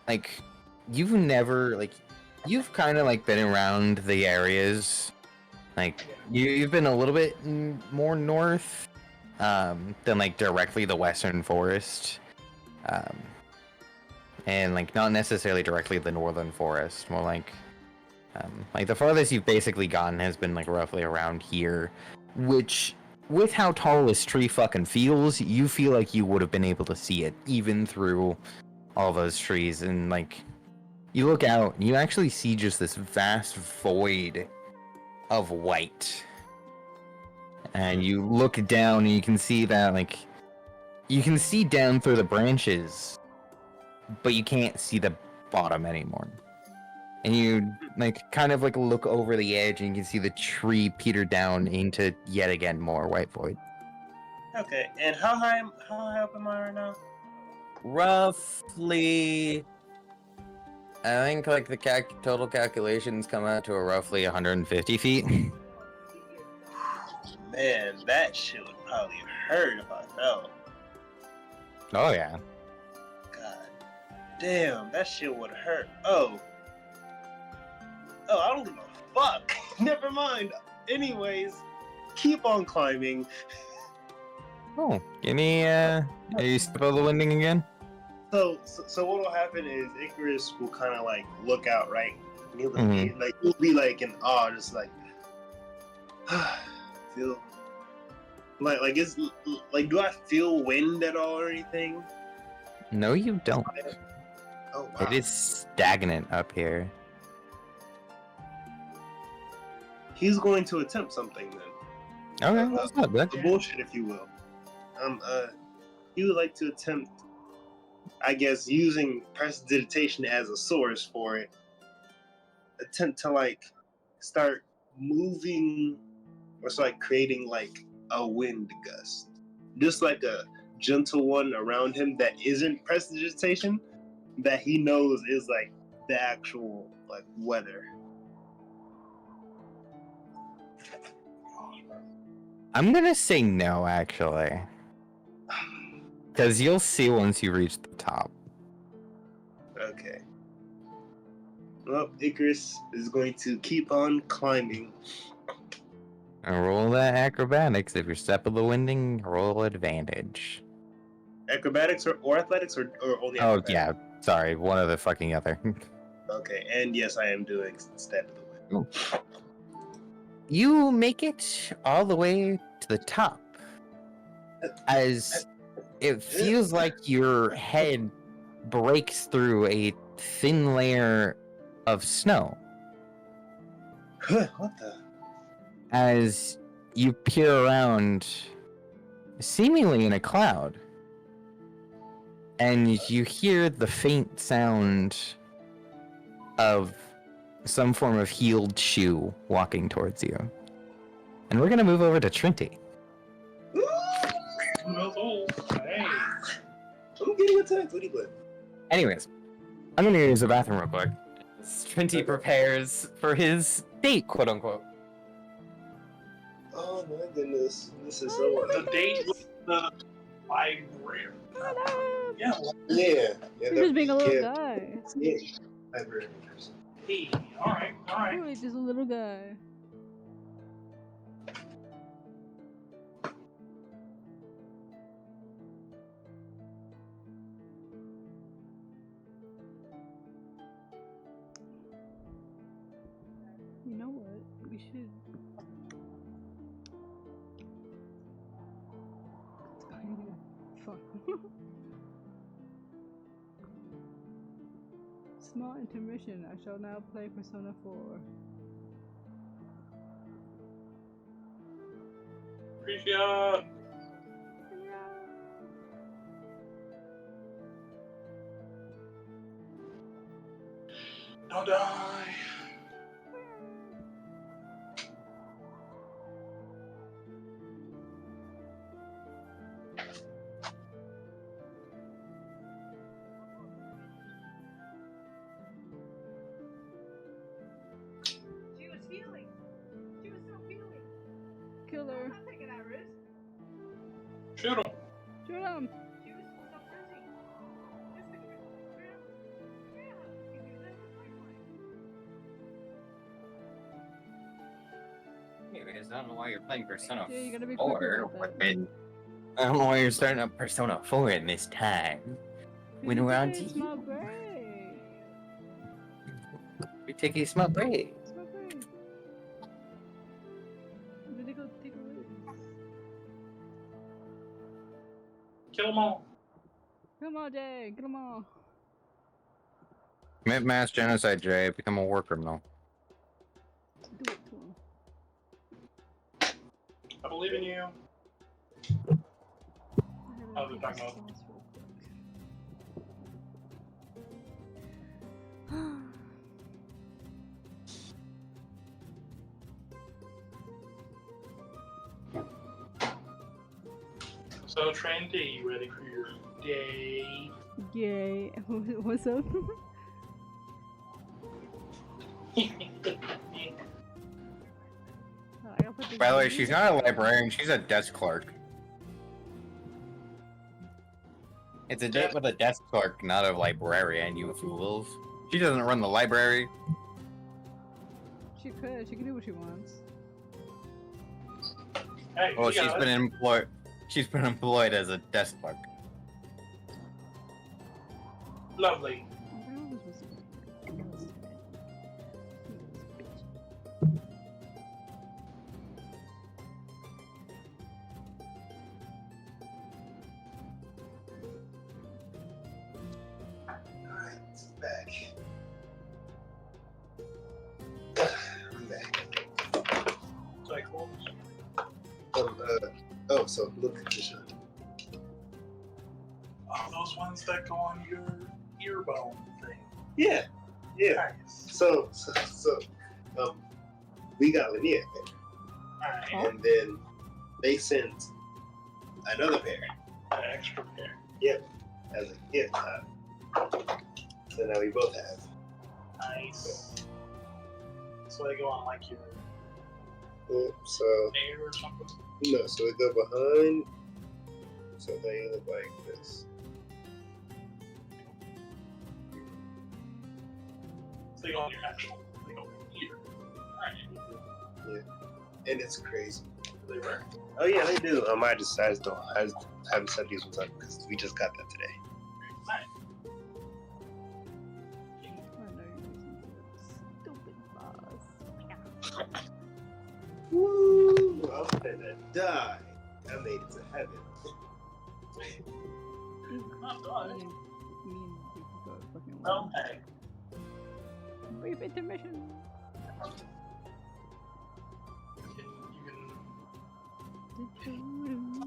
Speaker 1: like you've kind of like been around the areas, like you've been a little bit more north than like directly the western forest, um and like not necessarily directly the northern forest, more like the farthest you've basically gotten has been like roughly around here, which with how tall this tree fucking feels, you feel like you would have been able to see it even through all those trees. And like you look out, you actually see just this vast void of white. And you look down and you can see that like you can see down through the branches, but you can't see the bottom anymore. And you like kind of like look over the edge and you can see the tree peter down into yet again more white void.
Speaker 5: Okay, and how high up am I right now?
Speaker 1: Roughly, I think like the total calculations come out to a roughly 150 feet.
Speaker 5: Man, that shit would probably hurt if I fell.
Speaker 1: Oh yeah.
Speaker 5: God damn, that shit would hurt. Oh, I don't give a fuck. Never mind. Anyways, keep on climbing.
Speaker 1: Oh, give me are you step out the winding again?
Speaker 5: So what will happen is Icarus will kind of like look out, right? And he'll be like in awe, just like feel like it's like, do I feel wind at all or anything?
Speaker 1: No, you don't.
Speaker 5: Oh wow.
Speaker 1: It is stagnant up here.
Speaker 5: He's going to attempt something then.
Speaker 1: Okay, that's not bad.
Speaker 5: The bullshit, if you will. He would like to attempt, I guess, using prestidigitation as a source for it. Attempt to like start moving, or start creating like a wind gust, just like a gentle one around him that isn't prestidigitation, that he knows is like the actual like weather.
Speaker 1: I'm gonna say no, actually. Because you'll see once you reach the top.
Speaker 5: Okay. Well, Icarus is going to keep on climbing.
Speaker 1: And roll that acrobatics. If you're step of the winding, roll advantage.
Speaker 5: Acrobatics or athletics or only
Speaker 1: Oh,
Speaker 5: acrobatics?
Speaker 1: yeah. Sorry, one of the fucking other.
Speaker 5: Okay, and yes, I am doing step of the wind.
Speaker 1: You make it all the way to the top. As it feels like your head breaks through a thin layer of snow.
Speaker 5: What the?
Speaker 1: As you peer around, seemingly in a cloud, and you hear the faint sound of some form of heeled shoe walking towards you. And we're gonna move over to Trinity.
Speaker 4: Hey.
Speaker 5: I'm getting attacked. What do you play?
Speaker 1: Anyways, I'm gonna use the bathroom real quick. Trinity prepares for his date, quote unquote.
Speaker 5: Oh my goodness, this is so.
Speaker 4: The date with the library. Yeah.
Speaker 5: Yeah.
Speaker 3: You're just being a little guy.
Speaker 5: Yeah. Library person.
Speaker 4: Hey, alright.
Speaker 3: Really, just a little guy. You know what? We should. Fuck. Small intermission. I shall now play Persona 4.
Speaker 4: Appreciate. Don't die.
Speaker 3: killer.
Speaker 4: Shoot him.
Speaker 3: Shoot him.
Speaker 1: Anyways, I don't know why you're playing Persona
Speaker 3: Yeah, you gotta be quicker
Speaker 1: 4
Speaker 3: about that.
Speaker 1: when I don't know why you're starting up Persona 4 in this time. When we're on to
Speaker 3: Small
Speaker 1: you.
Speaker 3: break.
Speaker 1: We take a small break.
Speaker 3: Small break. I'm gonna go take a look.
Speaker 4: Kill them all.
Speaker 3: Come on, Jay. Get them all.
Speaker 1: Commit mass genocide, Jay. Become a war criminal.
Speaker 3: Do it to him.
Speaker 4: I believe in you. Oh, they're talking about. So, Train D, you ready for your day?
Speaker 3: Yay. What's up? I gotta put this
Speaker 1: By the way,
Speaker 3: music
Speaker 1: she's not a
Speaker 3: on.
Speaker 1: librarian. She's a desk clerk. It's a date with a desk clerk, not a librarian, you fools. She doesn't run the library.
Speaker 3: She could. She can do what she wants.
Speaker 4: Hey,
Speaker 1: Well,
Speaker 4: you got it.
Speaker 1: She's been employed as a desk clerk.
Speaker 4: Lovely.
Speaker 5: Alright, back. I'm back.
Speaker 4: Cyclones.
Speaker 5: Oh, so look at this one.
Speaker 4: Oh, those ones that go on your earbone thing.
Speaker 5: Yeah.
Speaker 4: Nice.
Speaker 5: So, we got Lanier,
Speaker 4: Alright,
Speaker 5: and then they sent another pair
Speaker 4: an extra pair.
Speaker 5: as a gift. So now we both have.
Speaker 4: Nice. So they go on like your
Speaker 5: So
Speaker 4: air or something.
Speaker 5: no, so we go behind. So they look like this.
Speaker 4: So they go on your actual, they go on your ear. Alright.
Speaker 5: And it's crazy.
Speaker 4: They work.
Speaker 5: Oh yeah, they do. I just haven't set these ones up because we just got that today.
Speaker 4: Nice.
Speaker 3: I know you're using stupid boss.
Speaker 5: Woo! I'm gonna die. I made it to heaven.
Speaker 4: Not done.
Speaker 3: Me and you could go fucking
Speaker 4: Well, hey.
Speaker 3: brief intermission.
Speaker 4: You can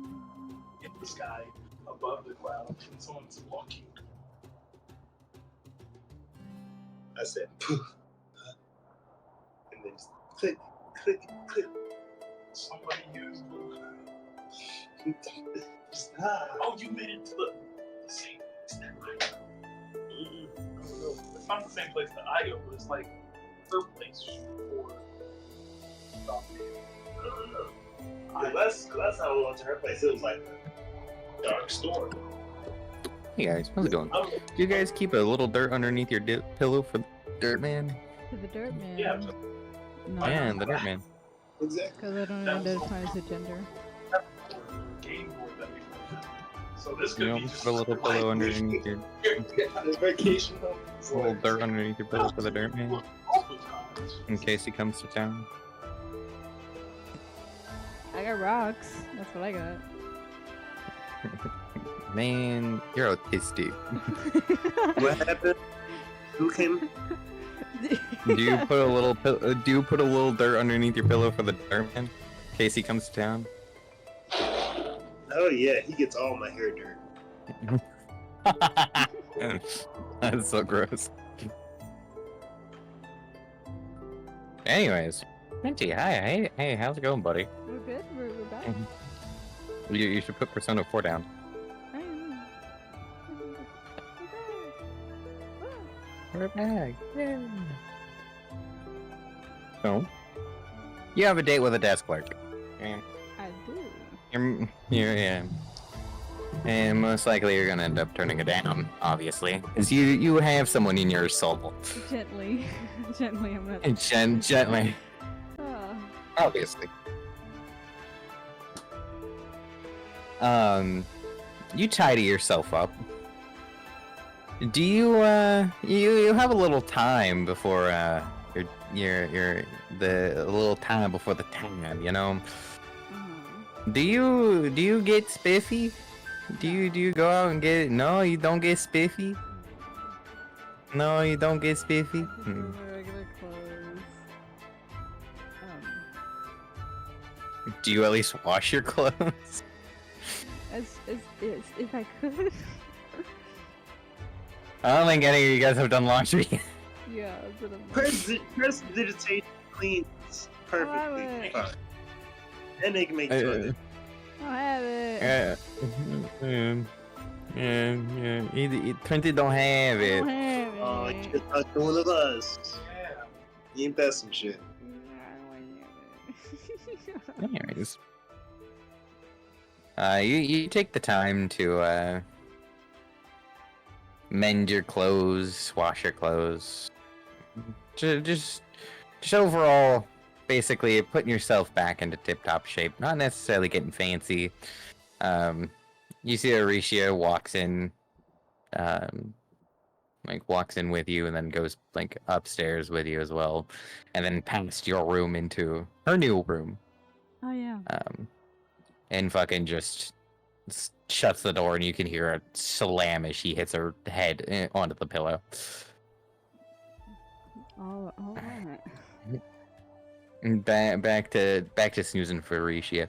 Speaker 4: get the sky above the clouds and someone's walking.
Speaker 5: I said, poof. And then just click, click, click.
Speaker 4: Somebody used
Speaker 5: Just, ah.
Speaker 4: Oh, you made it to the same place that I go. It's not the same place that I go, but it's like her place for something.
Speaker 5: That's how we went to her place. It was like a dark storm.
Speaker 1: Hey guys, how's it going?
Speaker 5: Oh,
Speaker 1: Do you guys keep a little dirt underneath your pillow for the dirt man?
Speaker 3: To the dirt man.
Speaker 4: Yeah.
Speaker 3: No.
Speaker 1: Man, the dirt man.
Speaker 5: exactly.
Speaker 3: Because I don't identify as a gender.
Speaker 4: Game board that we played. So this could
Speaker 1: You know,
Speaker 4: be just
Speaker 1: put a little pillow underneath your
Speaker 5: The vacation home.
Speaker 1: a little dirt underneath your pillow for the dirt man, in case he comes to town.
Speaker 3: I got rocks. That's what I got.
Speaker 1: Man, you're autistic.
Speaker 5: What happened? Who came?
Speaker 1: Do you put a little dirt underneath your pillow for the dirt man, in case he comes to town?
Speaker 5: Oh yeah, he gets all my hair dirt.
Speaker 1: That's so gross. Anyways, Minty, hi, hey, how's it going, buddy?
Speaker 3: We're good. We're back.
Speaker 1: You should put Persona 4 down. We're back. Yeah. So, you have a date with a desk clerk. Yeah. And most likely you're gonna end up turning it down, obviously. Because you have someone in your soul.
Speaker 3: Gently. Gently, I'm gonna.
Speaker 1: Gently.
Speaker 3: Ah.
Speaker 1: Obviously. You tidy yourself up. Do you you have a little time before your the a little time before the time, you know? Do you get spiffy? Do you go out and get no, you don't get spiffy? No, you don't get spiffy?
Speaker 3: I just wear my regular clothes.
Speaker 1: Do you at least wash your clothes?
Speaker 3: As if I could.
Speaker 1: I don't think any of you guys have done laundry.
Speaker 3: Yeah, but I'm
Speaker 5: Prestidigitation cleans perfectly
Speaker 3: it.
Speaker 5: fine. And they can make toilet.
Speaker 3: I don't have it.
Speaker 1: Trinity don't have
Speaker 3: I
Speaker 1: it.
Speaker 3: don't have it.
Speaker 5: Oh, you're not one of us. You ain't that some shit.
Speaker 1: Anyways. You take the time to mend your clothes, wash your clothes. Just overall, basically putting yourself back into tip-top shape. Not necessarily getting fancy. You see Aricia walks in, walks in with you and then goes like upstairs with you as well, and then past your room into her new room.
Speaker 3: Oh yeah.
Speaker 1: And fucking just shuts the door, and you can hear a slam as she hits her head onto the pillow.
Speaker 3: All right.
Speaker 1: Back to snoozing for Aricia.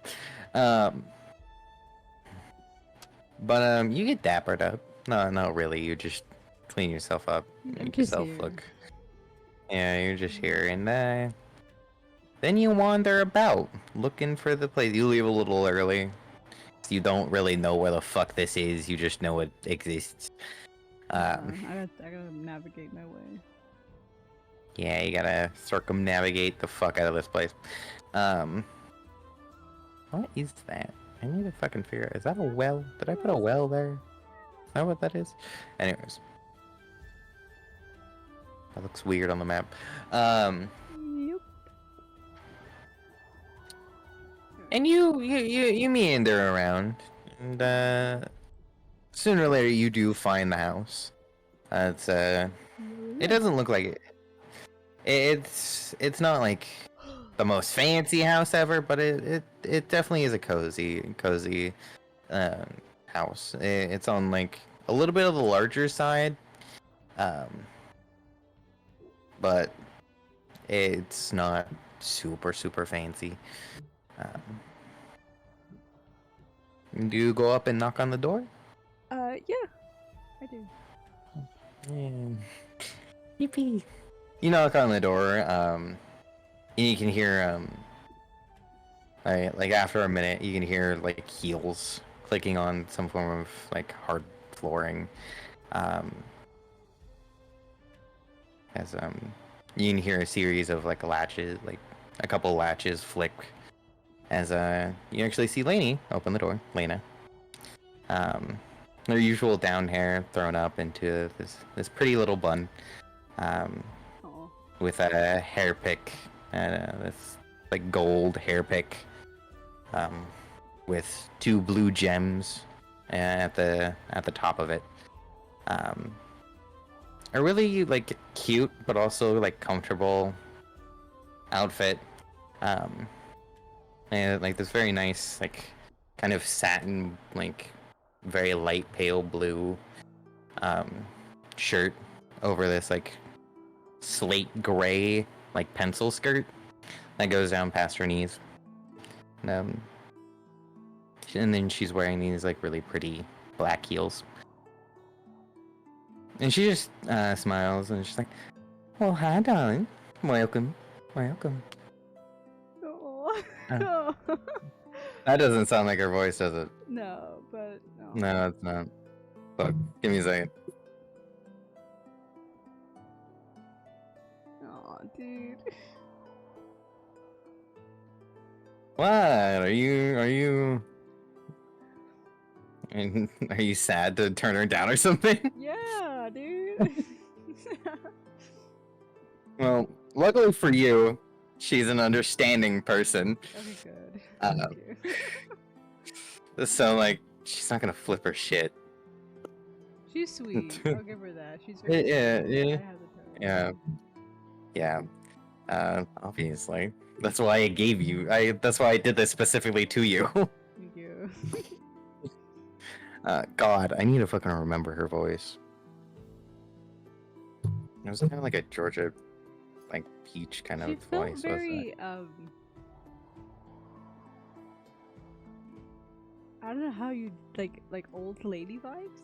Speaker 1: But you get dappered up. No, really. You just clean yourself up, make yourself look. Yeah, you're just here, and then you wander about looking for the place. You leave a little early. You don't really know where the fuck this is. You just know it exists.
Speaker 3: I gotta navigate my way.
Speaker 1: Yeah, you gotta circumnavigate the fuck out of this place. What is that? I need to fucking figure out. Is that a well? Did I put a well there? Is that what that is? Anyways. That looks weird on the map.
Speaker 3: Yep.
Speaker 1: And you meander around, and sooner or later you do find the house. It doesn't look like it. It's not like the most fancy house ever, but it definitely is a cozy house. It's on like a little bit of the larger side, but it's not super fancy. Do you go up and knock on the door?
Speaker 3: Yeah, I do.
Speaker 1: Yeah. Yippee. You knock on the door, and you can hear, like after a minute, you can hear like heels clicking on some form of like hard flooring. As you can hear a series of like latches, like a couple latches flick. As you actually see Lainey open the door. Lena. Her usual down hair thrown up into this pretty little bun. With a hair pick, this like gold hair pick, with 2 blue gems at the top of it. A really like cute but also like comfortable outfit. And like this very nice like kind of satin, like very light pale blue shirt over this like slate gray like pencil skirt that goes down past her knees. And then she's wearing these like really pretty black heels. And she just smiles and she's like, "Oh, hi, darling. Welcome. Welcome."
Speaker 3: Oh.
Speaker 1: That doesn't sound like her voice, does it?
Speaker 3: No, but no.
Speaker 1: No, it's not. Fuck. Give me a second.
Speaker 3: Aw, dude.
Speaker 1: What? Are you And are you sad to turn her down or something?
Speaker 3: Yeah, dude.
Speaker 1: Well, luckily for you, she's an understanding person.
Speaker 3: Okay, good.
Speaker 1: Uh,
Speaker 3: Thank you.
Speaker 1: So, like, she's not gonna flip her shit.
Speaker 3: She's sweet. I'll give her that. She's very
Speaker 1: Yeah,
Speaker 3: sweet.
Speaker 1: yeah,
Speaker 3: I have to tell
Speaker 1: yeah, yeah. Obviously, that's why I gave you. That's why I did this specifically to you.
Speaker 3: Thank you.
Speaker 1: God, I need to fucking remember her voice. It was kind of like a Georgia, like peach kind
Speaker 3: She
Speaker 1: of
Speaker 3: felt
Speaker 1: voice, wasn't it?
Speaker 3: very I don't know how you like old lady vibes.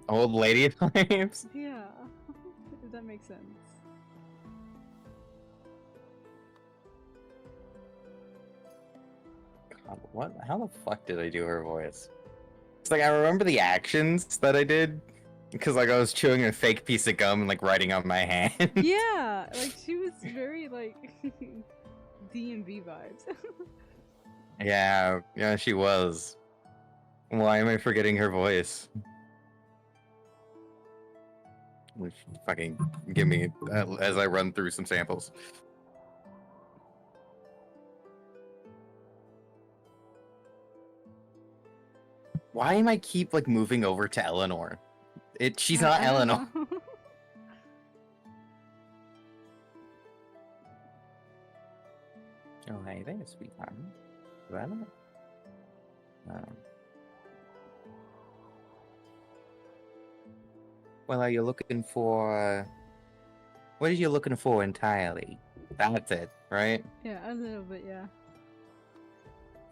Speaker 1: Old lady vibes.
Speaker 3: Yeah, if that makes sense.
Speaker 1: God, what? How the fuck did I do her voice? It's like I remember the actions that I did because like I was chewing a fake piece of gum and like writing on my hand.
Speaker 3: Yeah, like she was very like DMV vibes.
Speaker 1: Yeah, yeah, she was. Why am I forgetting her voice? Fucking give me as I run through some samples. Why am I keep like moving over to Eleanor? She's not
Speaker 3: I don't
Speaker 1: Eleanor.
Speaker 3: know.
Speaker 1: Oh, hey there, sweetheart. Well, well, are you looking for? What are you looking for entirely? That's it, right?
Speaker 3: Yeah, a little bit, yeah.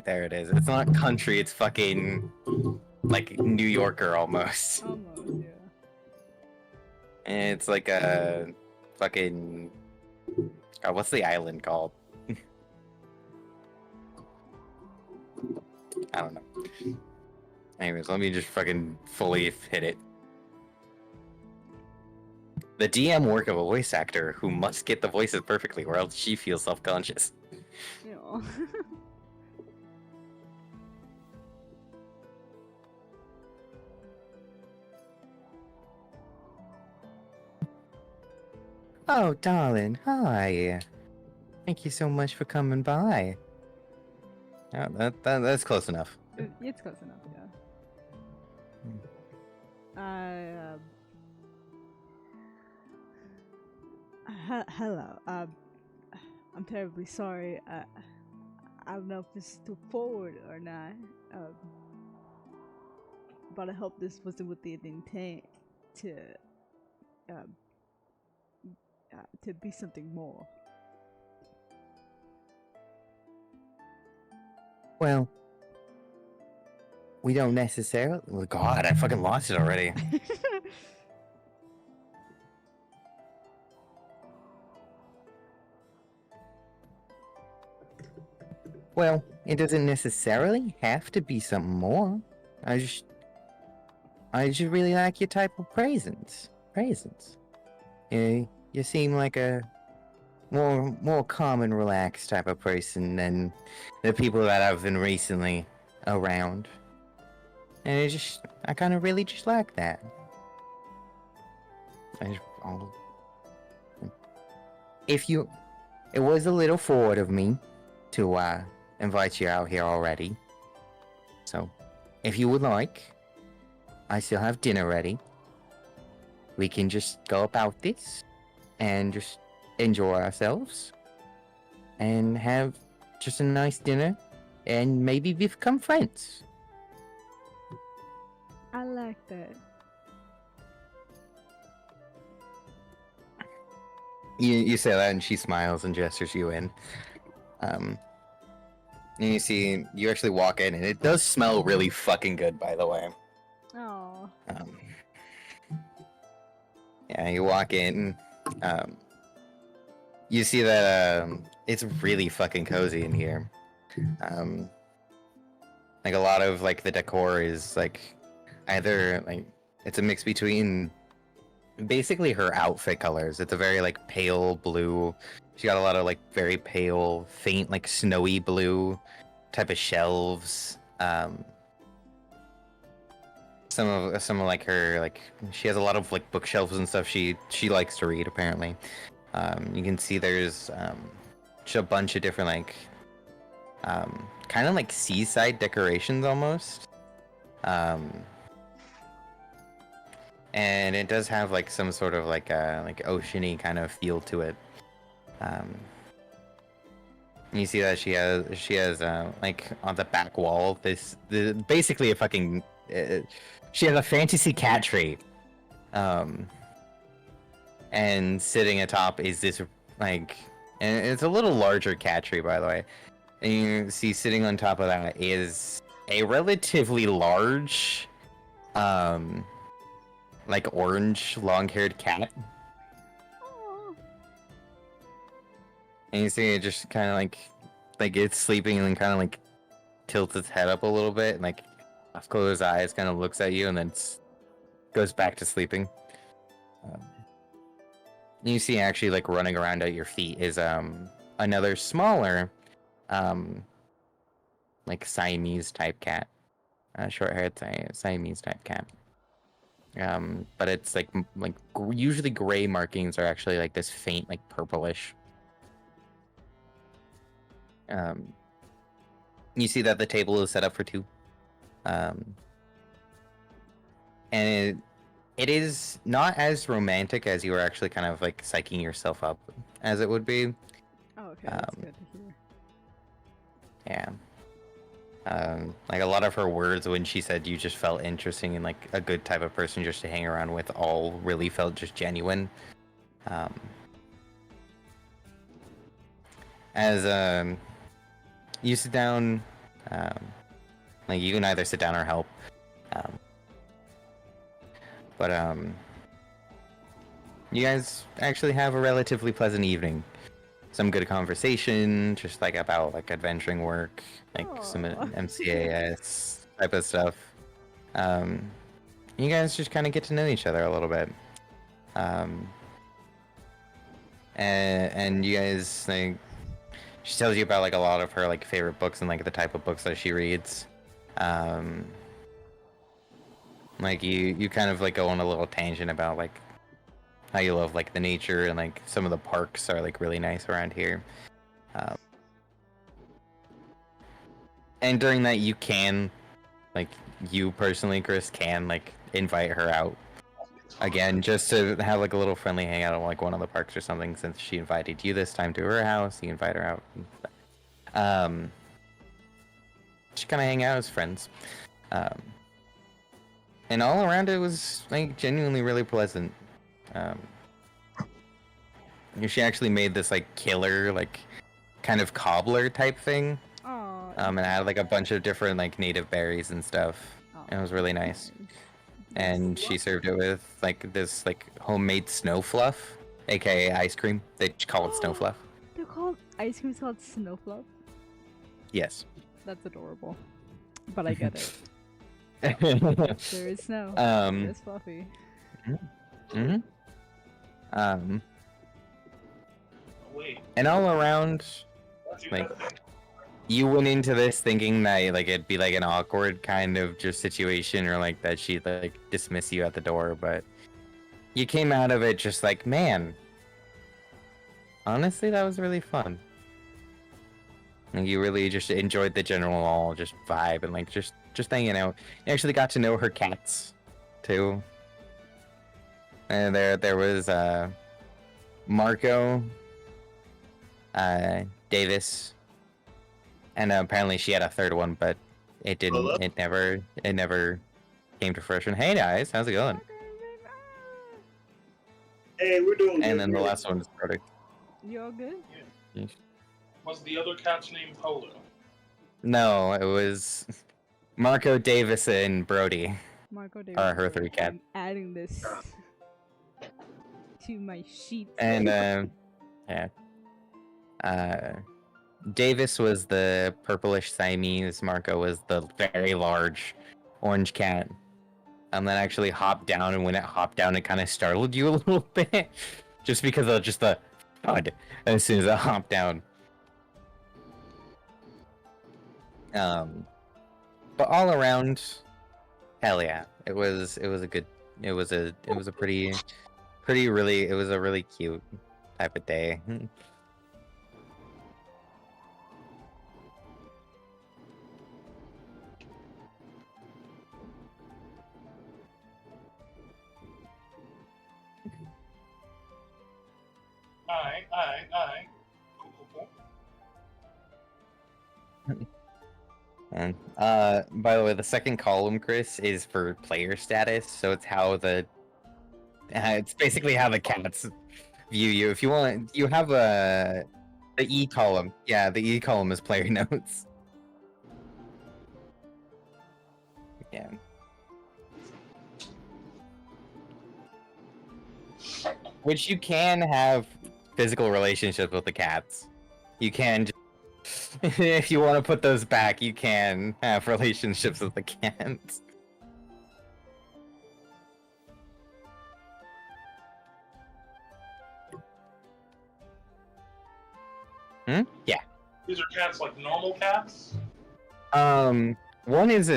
Speaker 1: There it is. It's not country. It's fucking like New Yorker almost.
Speaker 3: Almost, yeah.
Speaker 1: And it's like a fucking. God, what's the island called? I don't know. Anyways, let me just fucking fully hit it. The DM work of a voice actor who must get the voices perfectly or else she feels self-conscious.
Speaker 3: You know.
Speaker 1: Oh, darling, hi. Thank you so much for coming by. Oh, that's close enough.
Speaker 3: It's close enough, yeah. Hello. I'm terribly sorry. I don't know if this is too forward or not. But I hope this wasn't with the intent to be something more.
Speaker 1: Well, we don't necessarily. Oh, God, I fucking lost it already. Well, it doesn't necessarily have to be something more. I just really like your type of presence. You seem like a more calm and relaxed type of person than the people that I've been recently around. And I kind of really just like that. It was a little forward of me to invite you out here already. So, if you would like, I still have dinner ready. We can just go about this and just enjoy ourselves and have just a nice dinner and maybe become friends.
Speaker 3: I like that.
Speaker 1: You say that and she smiles and gestures you in. And you see, you actually walk in and it does smell really fucking good, by the way.
Speaker 3: Oh.
Speaker 1: Yeah, you walk in, you see that it's really fucking cozy in here. Like a lot of like the decor is like either like it's a mix between basically her outfit colors. It's a very like pale blue. She got a lot of like very pale, faint like snowy blue type of shelves. some of like her like she has a lot of like bookshelves and stuff. She likes to read apparently. You can see there's just a bunch of different like kind of like seaside decorations almost. And it does have like some sort of like oceany kind of feel to it. You see that she has like on the back wall basically a fucking she has a fantasy cat tree. And sitting atop is this like, and it's a little larger cat tree by the way. And you see sitting on top of that is a relatively large like orange long-haired cat.
Speaker 3: Oh.
Speaker 1: And you see it just kind of like it's sleeping and then kind of like tilts its head up a little bit and like closes eyes, kind of looks at you and then goes back to sleeping. You see actually like running around at your feet is another smaller like Siamese type cat, short-haired Siamese type cat. But it's like usually gray markings are actually like this faint like purplish. You see that the table is set up for two. And it is not as romantic as you were actually kind of like psyching yourself up as it would be.
Speaker 3: Oh, okay, that's good to hear.
Speaker 1: Yeah. Like a lot of her words when she said you just felt interesting and like a good type of person just to hang around with all really felt just genuine. As you sit down, like you can either sit down or help. But you guys actually have a relatively pleasant evening. Some good conversation, just like about like adventuring work, like some MCAS type of stuff. You guys just kind of get to know each other a little bit. And you guys like, she tells you about like a lot of her like favorite books and like the type of books that she reads. Like you kind of like go on a little tangent about like how you love like the nature and like some of the parks are like really nice around here. And during that you can, like you personally, Chris, can like invite her out again just to have like a little friendly hangout at like one of the parks or something, since she invited you this time to her house. You invite her out. Just kind of hang out as friends. And all around it was like genuinely really pleasant. She actually made this like killer like kind of cobbler type thing.
Speaker 3: Oh.
Speaker 1: And it had like a bunch of different like native berries and stuff. And it was really nice. And she served it with like this like homemade snow fluff, aka ice cream. They call it snow fluff.
Speaker 3: They're called ice cream's called snow fluff.
Speaker 1: Yes.
Speaker 3: That's adorable. But I get it. There is snow. It's fluffy.
Speaker 4: Wait.
Speaker 1: And all around, like, you went into this thinking that like it'd be like an awkward kind of just situation, or like that she'd like dismiss you at the door, but you came out of it just like, man, honestly, that was really fun. And you really just enjoyed the general all just vibe and like just hanging out. You actually got to know her cats too. And there was Marco, Davis, and apparently she had a third one, but it didn't.
Speaker 5: Hello?
Speaker 1: It never came to fruition. Hey guys, how's it going?
Speaker 5: Hey, we're doing good.
Speaker 1: And then the last one is product.
Speaker 3: You all good?
Speaker 4: Was the other cat's name Polo?
Speaker 1: No, it was Marco, Davis, and Brody.
Speaker 3: Marco Davis.
Speaker 1: Are her three cats.
Speaker 3: I'm adding this to my sheet.
Speaker 1: And yeah. Davis was the purplish Siamese. Marco was the very large orange cat. And then actually hopped down, and when it hopped down, it kind of startled you a little bit, just because of just the thud as soon as it hopped down. But all around, hell yeah, It was a good. It was a pretty really. It was a really cute type of day.
Speaker 4: Alright. Cool.
Speaker 1: And by the way, the second column, Chris, is for player status. So it's how the it's basically how the cats view you. If you want, you have the E column. Yeah, the E column is player notes. Yeah. Which you can have physical relationships with the cats. You can, if you want to put those back, you can have relationships with the cats. Yeah.
Speaker 4: These are cats like normal cats?
Speaker 1: One is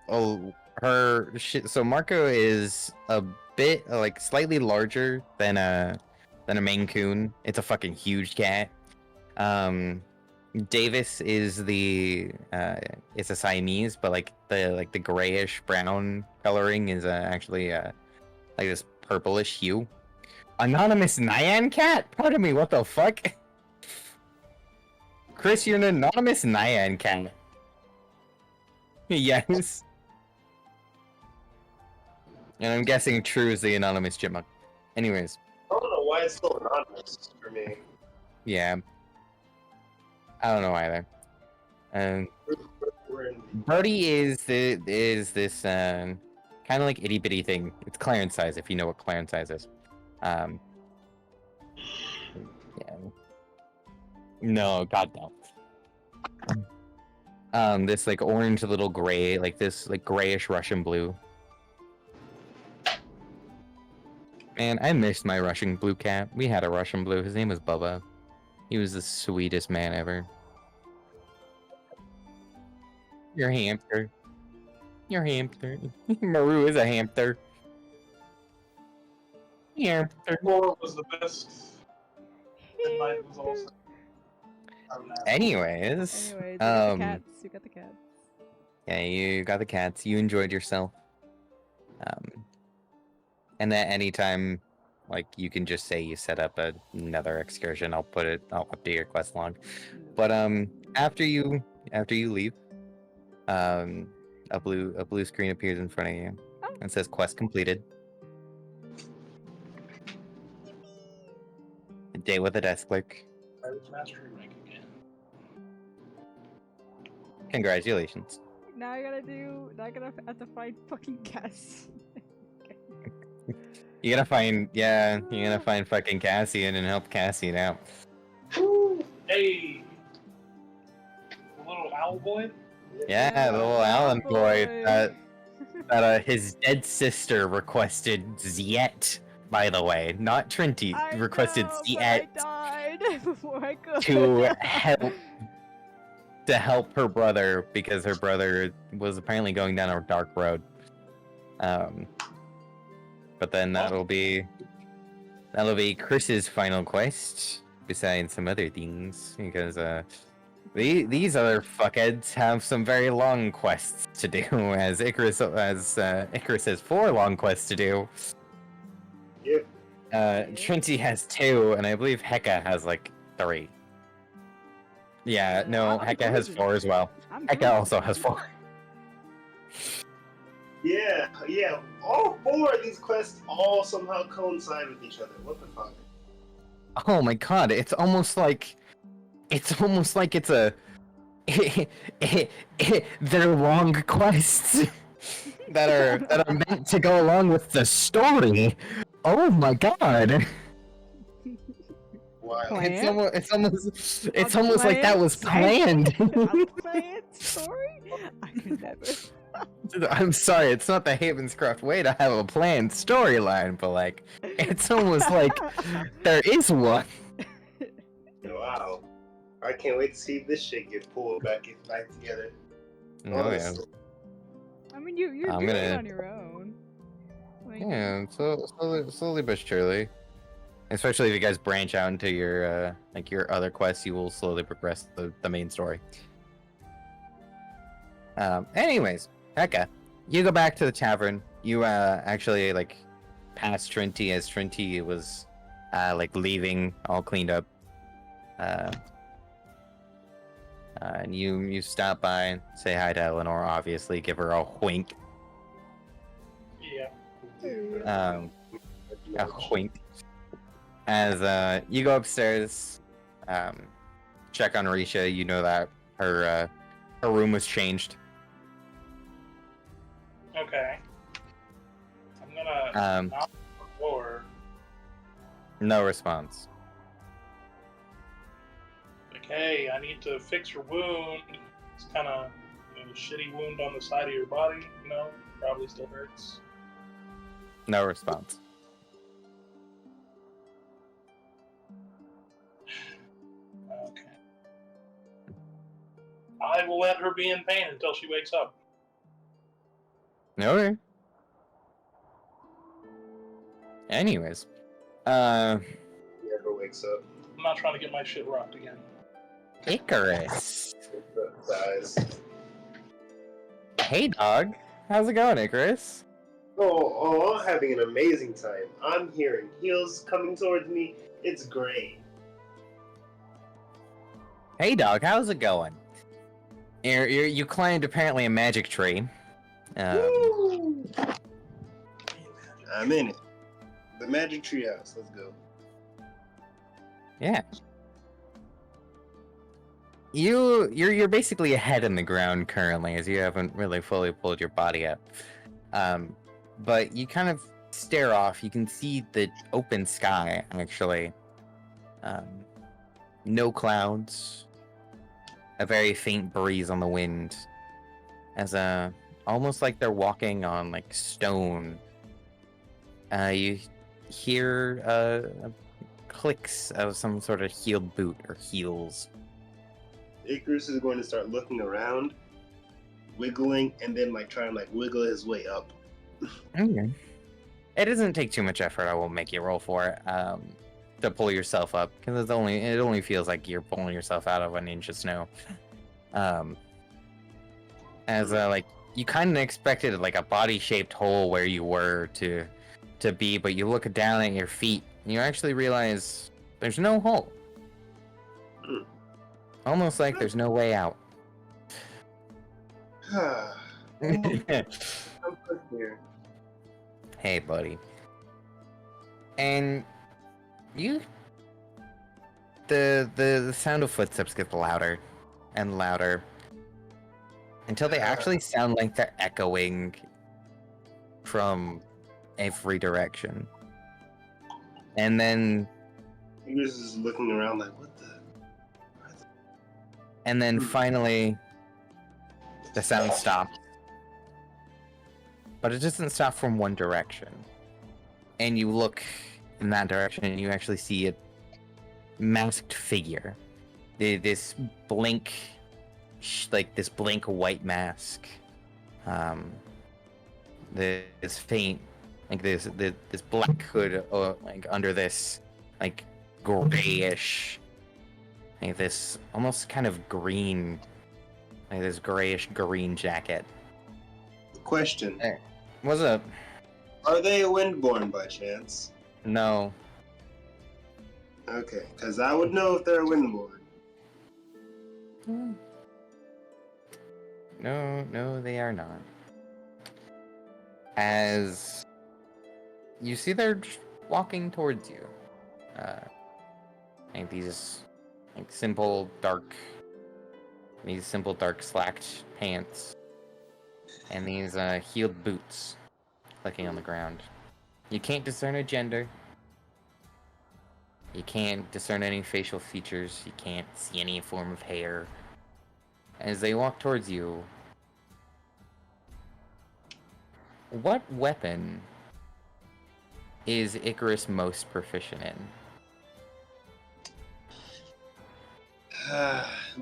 Speaker 1: so Marco is a bit like slightly larger than a Maine Coon. It's a fucking huge cat. Davis is it's a Siamese, but like the grayish brown coloring is actually like this purplish hue. Anonymous Nyan cat? Pardon me, what the fuck? Chris, you're an anonymous Nyan cat. Yes. And I'm guessing True is the anonymous chipmunk. Anyways.
Speaker 5: I don't know why it's so anonymous for me.
Speaker 1: Yeah. I don't know either.
Speaker 5: We're in
Speaker 1: Birdie is this kind of like itty bitty thing. It's Clarence size if you know what Clarence size is. Yeah. No, God no. This like orange little gray, like this like grayish Russian blue. Man, I missed my Russian blue cat. We had a Russian blue. His name was Bubba. He was the sweetest man ever. Your hamster. Your hamster. Maru is a hamster. Hamster.
Speaker 4: Laura was the best. Midnight was also.
Speaker 1: Anyways,
Speaker 3: you got the cats. You got the cats.
Speaker 1: Yeah, you got the cats. You enjoyed yourself. And at any time, like you can just say you set up another excursion. I'll update your quest log. But after you leave, a blue screen appears in front of you and says quest completed. A day with a desk clerk.
Speaker 4: Mastery rank again.
Speaker 1: Congratulations.
Speaker 3: Now I gotta have to find fucking cats.
Speaker 1: You're gonna find fucking Cassian and help Cassian out.
Speaker 4: Woo! Hey! The little owl boy?
Speaker 1: Yeah, the little Alan boy that his dead sister requested Ziet, by the way, not Trinity, requested Ziet
Speaker 3: I died before I could.
Speaker 1: to help her brother because her brother was apparently going down a dark road. But then that'll be Chris's final quest, besides some other things, because these other fuckheads have some very long quests to do, as Icarus has 4 long quests to do.
Speaker 5: Yep.
Speaker 1: Trinity has 2, and I believe Heka has like 3. Yeah, no, Heka has 4 as well. Heka also has 4.
Speaker 5: Yeah. All 4 of these quests all somehow coincide with each other. What the fuck?
Speaker 1: Oh my god, it's almost like it's a they're long quests that are meant to go along with the story. Oh my god.
Speaker 5: Wow.
Speaker 1: It's almost like that was planned.
Speaker 3: A planned story? I could never.
Speaker 1: I'm sorry, it's not the Havenscroft way to have a planned storyline, but like, it's almost like there is one.
Speaker 5: Wow. I can't wait to see this shit get pulled back together.
Speaker 1: Oh yeah.
Speaker 3: I mean, you're doing it on your own. Like,
Speaker 1: Yeah, so slowly but surely. Especially if you guys branch out into your like your other quests, you will slowly progress the main story. Anyways, Hecka, you go back to the tavern. You actually like pass Trinity as Trinity was like leaving all cleaned up. And you stop by, say hi to Eleanor, obviously, give her a wink.
Speaker 4: Yeah.
Speaker 1: A wink. As you go upstairs, check on Risha, you know that her room was changed.
Speaker 4: Okay. I'm gonna knock on the door.
Speaker 1: No response.
Speaker 4: Like, hey, I need to fix your wound. It's kind of a shitty wound on the side of your body, you know? Probably still hurts.
Speaker 1: No response.
Speaker 4: Okay. I will let her be in pain until she wakes up.
Speaker 1: Okay. Anyways,
Speaker 2: Never wakes up.
Speaker 4: I'm not trying to get my shit rocked again.
Speaker 1: Icarus.
Speaker 2: Dies.
Speaker 1: Hey, dog. How's it going, Icarus?
Speaker 2: Oh, I'm having an amazing time. I'm hearing heels coming towards me. It's great.
Speaker 1: Hey, dog. How's it going? You climbed apparently a magic tree.
Speaker 2: Woo! I'm in it. The magic treehouse. Let's go.
Speaker 1: Yeah. You're basically a head in the ground currently, as you haven't really fully pulled your body up. But you kind of stare off. You can see the open sky actually. No clouds. A very faint breeze on the wind. As almost like they're walking on like stone. You hear clicks of some sort of heeled boot or heels.
Speaker 2: Icarus is going to start looking around, wiggling, and then like trying to like wiggle his way up.
Speaker 1: Okay. It doesn't take too much effort. I won't make you roll for it to pull yourself up because it only feels like you're pulling yourself out of an inch of snow. As like you kind of expected like a body-shaped hole where you were to be, but you look down at your feet and you actually realize there's no hole. Almost like there's no way out.
Speaker 2: I'm good here.
Speaker 1: Hey, buddy. And you... The sound of footsteps gets louder and louder until they actually sound like they're echoing from every direction. And then...
Speaker 2: Icarus is looking around like, what the?
Speaker 1: And then finally, the sound stops. But it doesn't stop from one direction. And you look in that direction and you actually see a masked figure. This blink, this blink white mask. This faint, like this black hood, like under this, like grayish, like this almost kind of green, like this grayish green jacket.
Speaker 2: Question.
Speaker 1: Hey, what's up?
Speaker 2: Are they windborn by chance?
Speaker 1: No.
Speaker 2: Okay, because I would know if they're windborn.
Speaker 1: No, they are not. As you see, they're just walking towards you. Like these simple dark slacked pants and these heeled boots clicking on the ground. You can't discern a gender. You can't discern any facial features. You can't see any form of hair. As they walk towards you, what weapon is Icarus most proficient in?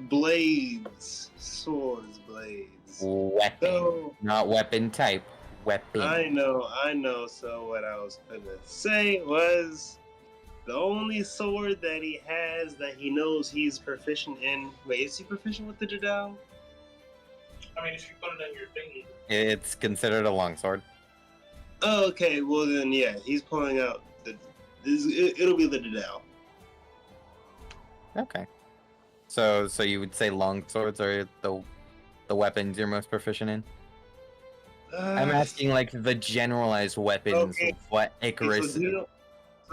Speaker 2: Blades. Swords, blades.
Speaker 1: Weapon,
Speaker 2: No.
Speaker 1: not weapon type. weapon.
Speaker 5: I know. So what I was gonna say was the only sword that he has that he knows he's proficient in. Wait, is he proficient with the Jadal?
Speaker 4: I mean, if you put it in your thingy,
Speaker 1: It's considered a longsword.
Speaker 5: Oh, okay. Well then, yeah, he's pulling out it'll be the Jadal.
Speaker 1: Okay. So you would say longswords are the weapons you're most proficient in? I'm asking like the generalized weapons
Speaker 5: Okay.
Speaker 1: of what
Speaker 5: So,
Speaker 1: Icarus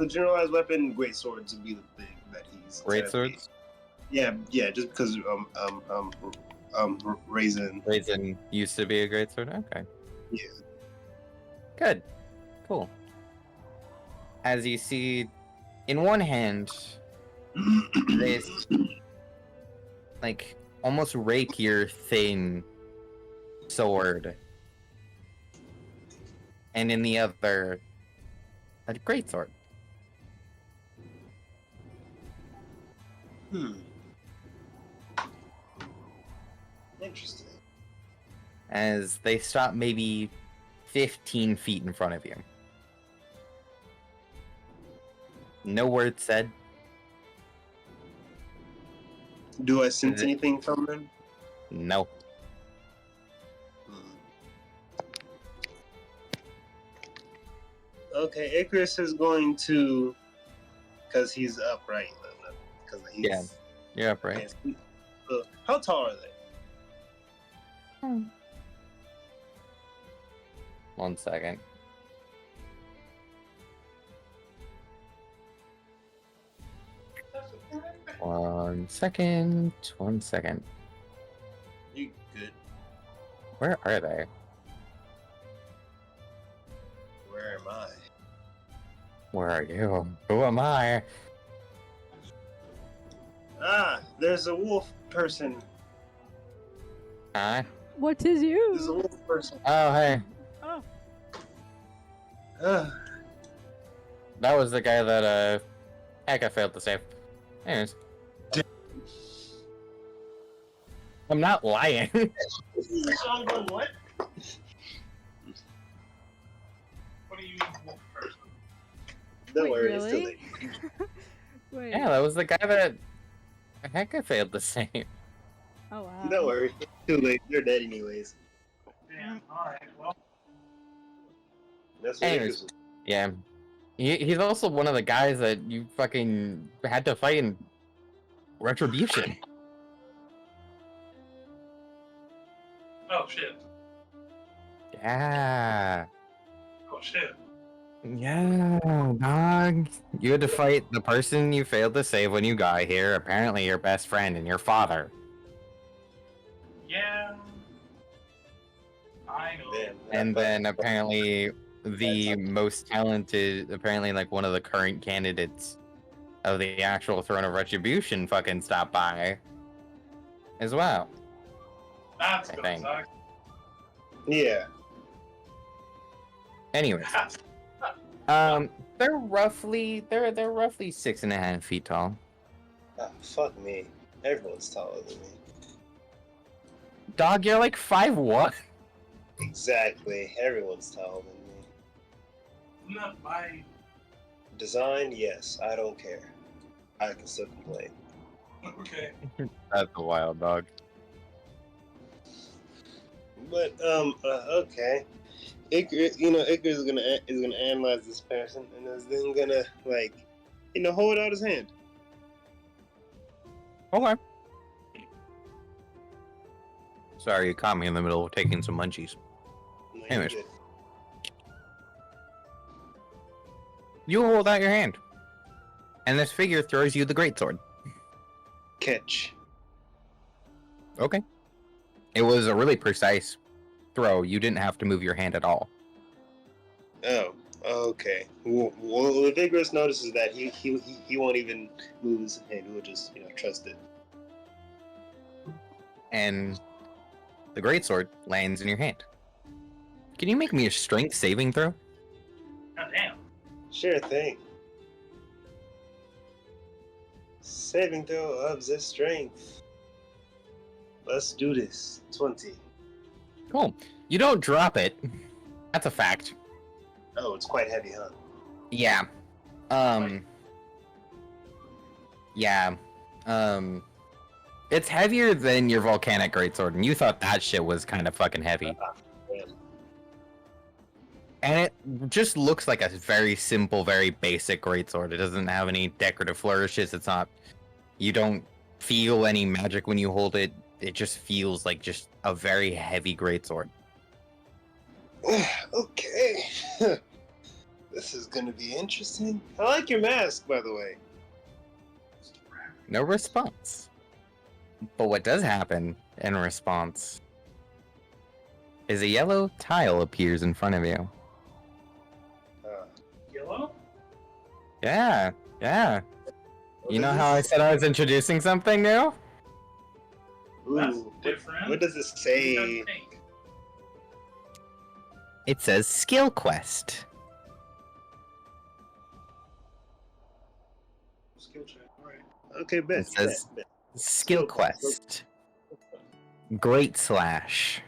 Speaker 5: generalized weapon, great swords would be the thing that he's
Speaker 1: great
Speaker 5: gonna be.
Speaker 1: swords.
Speaker 5: Yeah, just because Raisin.
Speaker 1: Raisin used to be a great sword. Okay.
Speaker 5: Yeah.
Speaker 1: Good. Cool. As you see, in one hand, this like almost rakier thin sword, and in the other, a great sword.
Speaker 5: Interesting.
Speaker 1: As they stop maybe 15 feet in front of you. No word said.
Speaker 5: Do I sense
Speaker 1: Is it-
Speaker 5: anything from them?
Speaker 1: No.
Speaker 5: Okay, Icarus is going to, because he's upright. Because he's
Speaker 1: Yeah. You're upright.
Speaker 5: okay, so how tall are they?
Speaker 1: 1 second.
Speaker 4: that's important.
Speaker 1: 1 second. 1 second.
Speaker 5: You good?
Speaker 1: Where are they?
Speaker 5: Where am I?
Speaker 1: Where are you? Who am I?
Speaker 5: Ah, there's a wolf person.
Speaker 1: Huh?
Speaker 3: What is
Speaker 5: There's a
Speaker 3: you?
Speaker 5: wolf person.
Speaker 1: Oh, hey.
Speaker 3: Oh,
Speaker 5: Ah,
Speaker 1: That was the guy that, heck, I failed to save. Anyways. I'm not lying.
Speaker 5: I'm going, what?
Speaker 4: What do you mean, wolf person?
Speaker 5: Don't
Speaker 3: wait,
Speaker 5: worry, it's too
Speaker 3: really?
Speaker 5: late.
Speaker 3: Wait.
Speaker 1: Yeah, that was the guy that, heck, I failed to save.
Speaker 3: Oh wow.
Speaker 5: Don't worry, it's too late. They're dead anyways.
Speaker 4: Damn. All right. Well,
Speaker 5: That's what
Speaker 1: Anyways.
Speaker 5: Icarus was.
Speaker 1: Yeah. He's also one of the guys that you fucking had to fight in Retribution.
Speaker 4: oh shit.
Speaker 1: Yeah.
Speaker 4: Oh shit.
Speaker 1: Yeah, dog. You had to fight the person you failed to save when you got here, apparently your best friend and your father.
Speaker 4: Yeah. I know.
Speaker 5: Man,
Speaker 1: And then apparently the most talented, apparently like one of the current candidates of the actual Throne of Retribution fucking stopped by as well.
Speaker 4: That's
Speaker 1: I
Speaker 4: gonna
Speaker 1: think.
Speaker 4: suck.
Speaker 5: yeah.
Speaker 1: Anyways, they're roughly 6.5 feet tall.
Speaker 5: Ah, fuck me. Everyone's taller than me.
Speaker 1: Dog, you're like 5'1".
Speaker 5: Exactly. Everyone's taller than me.
Speaker 4: Not my.
Speaker 5: Design, yes. I don't care. I can still complain.
Speaker 4: Okay.
Speaker 1: That's a wild dog.
Speaker 5: But okay. Icarus is gonna analyze this person and is then gonna hold out his hand.
Speaker 1: Okay. Sorry, you caught me in the middle of taking some munchies.
Speaker 5: No, you're
Speaker 1: Anyways.
Speaker 5: good.
Speaker 1: You hold out your hand. And this figure throws you the greatsword.
Speaker 5: Catch.
Speaker 1: Okay. It was a really precise throw. You didn't have to move your hand at all.
Speaker 5: Oh, okay. Well, if Icarus notices that, he won't even move his hand. He'll just trust it.
Speaker 1: And the greatsword lands in your hand. Can you make me a strength saving throw?
Speaker 4: God damn.
Speaker 5: Sure thing. Saving throw of the strength. Let's do this. 20.
Speaker 1: Cool. You don't drop it, That's a fact.
Speaker 5: Oh, it's quite heavy, huh?
Speaker 1: Yeah. Um. Yeah. It's heavier than your volcanic greatsword, and you thought that shit was kind of fucking heavy.
Speaker 5: Man.
Speaker 1: And it just looks like a very simple, very basic greatsword. It doesn't have any decorative flourishes. It's not. You don't feel any magic when you hold it. It just feels like just a very heavy greatsword.
Speaker 5: Okay. This is gonna be interesting. I like your mask, by the way.
Speaker 1: No response. But what does happen in response is a yellow tile appears in front of you.
Speaker 4: Yellow?
Speaker 1: Yeah, yeah.
Speaker 5: What
Speaker 1: You know
Speaker 5: does
Speaker 1: how I
Speaker 5: this
Speaker 1: said I was introducing something new?
Speaker 4: That's
Speaker 5: Ooh,
Speaker 4: different.
Speaker 5: what does it
Speaker 4: What
Speaker 5: say?
Speaker 4: does that take?
Speaker 1: It says skill quest.
Speaker 5: Skill check. Right. Okay, bet.
Speaker 1: It says
Speaker 5: bet.
Speaker 1: skill quest. Great slash.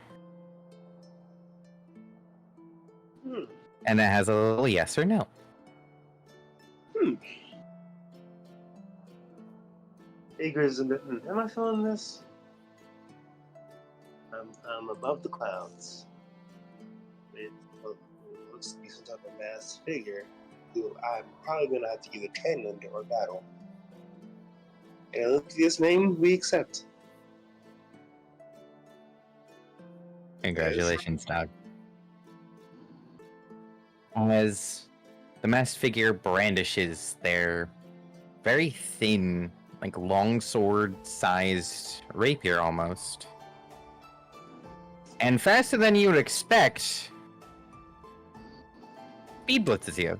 Speaker 5: Hmm.
Speaker 1: And it has a little yes or no.
Speaker 5: Acres and am I feeling this? I'm above the clouds. It looks to be some type of mass figure who I'm probably gonna have to either train under or battle. And look at this name we accept.
Speaker 1: Congratulations, dog. As the masked figure brandishes their very thin, like long sword sized rapier almost. And faster than you would expect, speed blitzes you.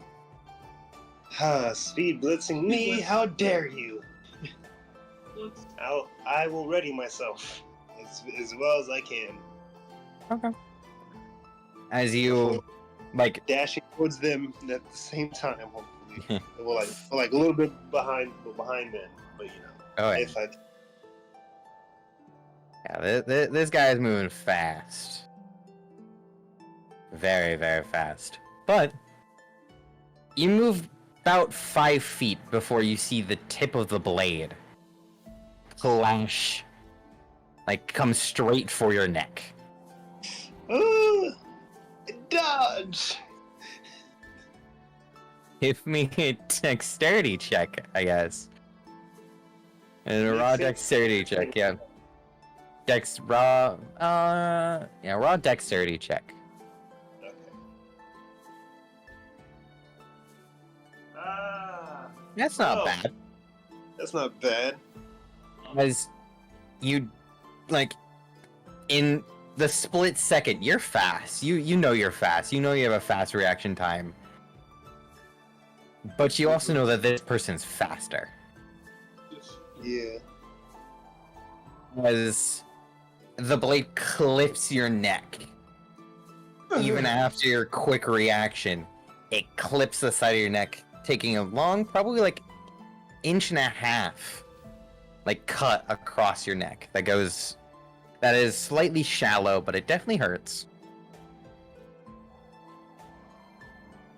Speaker 5: Speed blitzing me, how dare you!
Speaker 4: Let's-
Speaker 5: I will ready myself as well as I can.
Speaker 1: Okay. As you, like,
Speaker 5: Dashing towards them at the same time, hopefully. we're like a little bit behind them, but you know.
Speaker 1: oh yeah,
Speaker 5: If I
Speaker 1: this guy is moving fast. Very, very fast. But you move about 5 feet before you see the tip of the blade clash, like, come straight for your neck.
Speaker 5: dodge!
Speaker 1: Give me a dexterity check, I guess. And a
Speaker 5: Makes
Speaker 1: raw
Speaker 5: sense.
Speaker 1: dexterity check, yeah. Raw dexterity check.
Speaker 5: Okay.
Speaker 1: That's not
Speaker 5: Oh.
Speaker 1: bad.
Speaker 5: That's not bad.
Speaker 1: As you, like, in the split second, you're fast. You know you're fast. You know you have a fast reaction time. But you also know that this person's faster.
Speaker 5: Yeah.
Speaker 1: As the blade clips your neck. Even after your quick reaction, it clips the side of your neck, taking a long, probably like 1.5 inch, like, cut across your neck. That is slightly shallow, but it definitely hurts.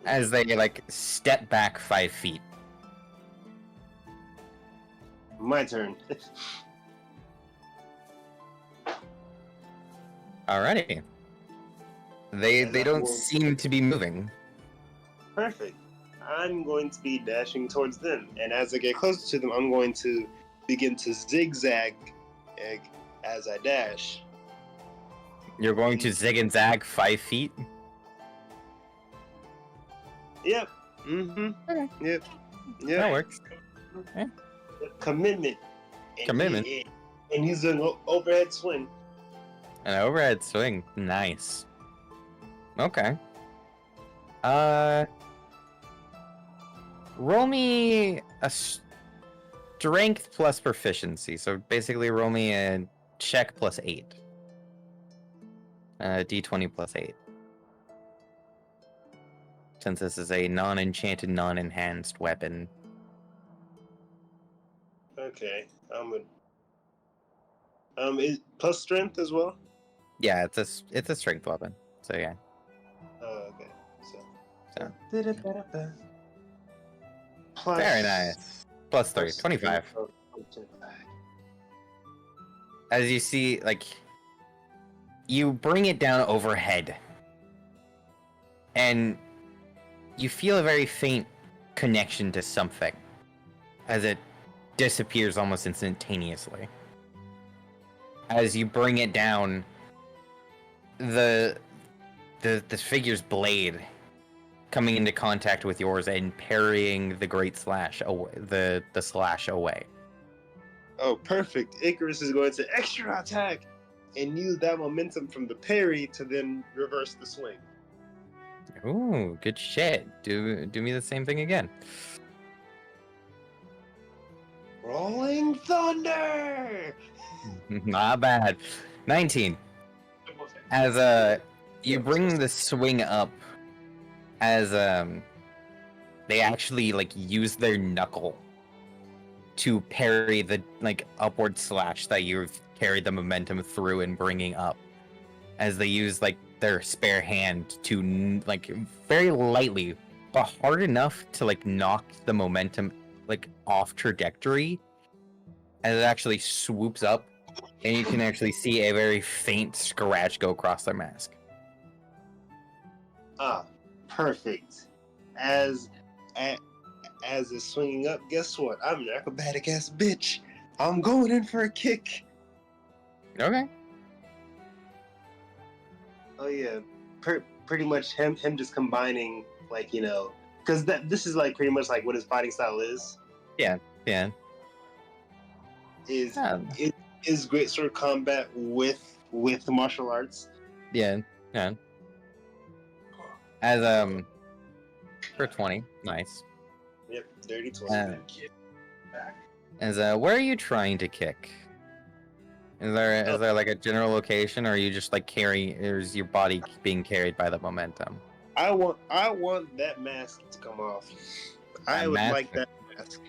Speaker 1: As they, like, step back 5 feet.
Speaker 5: My turn.
Speaker 1: Alrighty. They
Speaker 5: And that
Speaker 1: don't
Speaker 5: will-
Speaker 1: seem to be moving.
Speaker 5: Perfect. I'm going to be dashing towards them, and as I get closer to them, I'm going to begin to zigzag as I dash.
Speaker 1: You're going to zig and zag 5 feet?
Speaker 5: Yep. Mm-hmm.
Speaker 1: Okay.
Speaker 5: Yep.
Speaker 1: That
Speaker 5: Yep.
Speaker 1: works.
Speaker 5: Commitment. And
Speaker 1: Commitment.
Speaker 5: And he's doing an overhead swing.
Speaker 1: An overhead swing. Nice. Okay. Roll me a strength plus proficiency. So basically roll me a check plus 8. D20 plus 8. Since this is a non-enchanted, non-enhanced weapon.
Speaker 5: Okay. Is plus strength as well?
Speaker 1: Yeah, it's a strength weapon. So yeah. So,
Speaker 5: Plus,
Speaker 1: very nice. Plus 3, 25. As you see, like, you bring it down overhead, and you feel a very faint connection to something as it disappears almost instantaneously. As you bring it down, the figure's blade coming into contact with yours and parrying the great slash away, the slash away.
Speaker 5: Oh, perfect. Icarus is going to extra attack and use that momentum from the parry to then reverse the swing.
Speaker 1: Ooh, good shit. Do me the same thing again.
Speaker 5: Rolling Thunder!
Speaker 1: Not bad. 19. As you bring the swing up, as they actually like use their knuckle to parry the like upward slash that you've carried the momentum through and bringing up, as they use like their spare hand to like very lightly but hard enough to like knock the momentum like off trajectory, as it actually swoops up, and you can actually see a very faint scratch go across their mask.
Speaker 5: Ah, perfect. As it's swinging up, guess what? I'm an acrobatic ass bitch. I'm going in for a kick.
Speaker 1: Okay.
Speaker 5: Oh yeah, pretty much him just combining like because this is like pretty much like what his fighting style is.
Speaker 1: Yeah.
Speaker 5: Is
Speaker 1: Um,
Speaker 5: is great sword combat with the martial arts.
Speaker 1: yeah. As for 20, nice.
Speaker 5: Yep, dirty 20.
Speaker 1: As where are you trying to kick? Is there like a general location, or are you just like or is your body being carried by the momentum?
Speaker 5: I want that mask to come off. I would like that mask.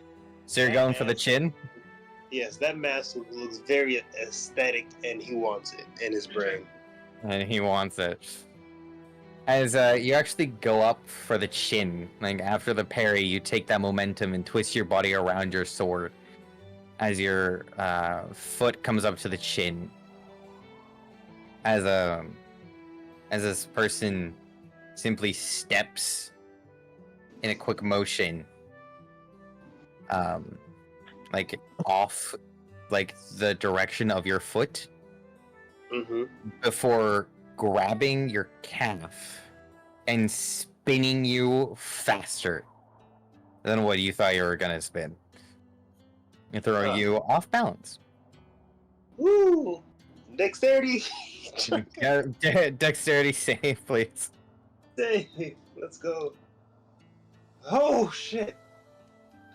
Speaker 1: So you're going for the chin?
Speaker 5: Yes, that mask looks very aesthetic, and he wants it in his brain.
Speaker 1: And he wants it. As you actually go up for the chin, like after the parry, you take that momentum and twist your body around your sword. As your foot comes up to the chin. As this person simply steps in a quick motion, like off, like the direction of your foot, before grabbing your calf and spinning you faster than what you thought you were gonna spin, and throwing you off balance.
Speaker 5: Woo! Dexterity.
Speaker 1: Dexterity save, please.
Speaker 5: Save. Let's go. Oh shit!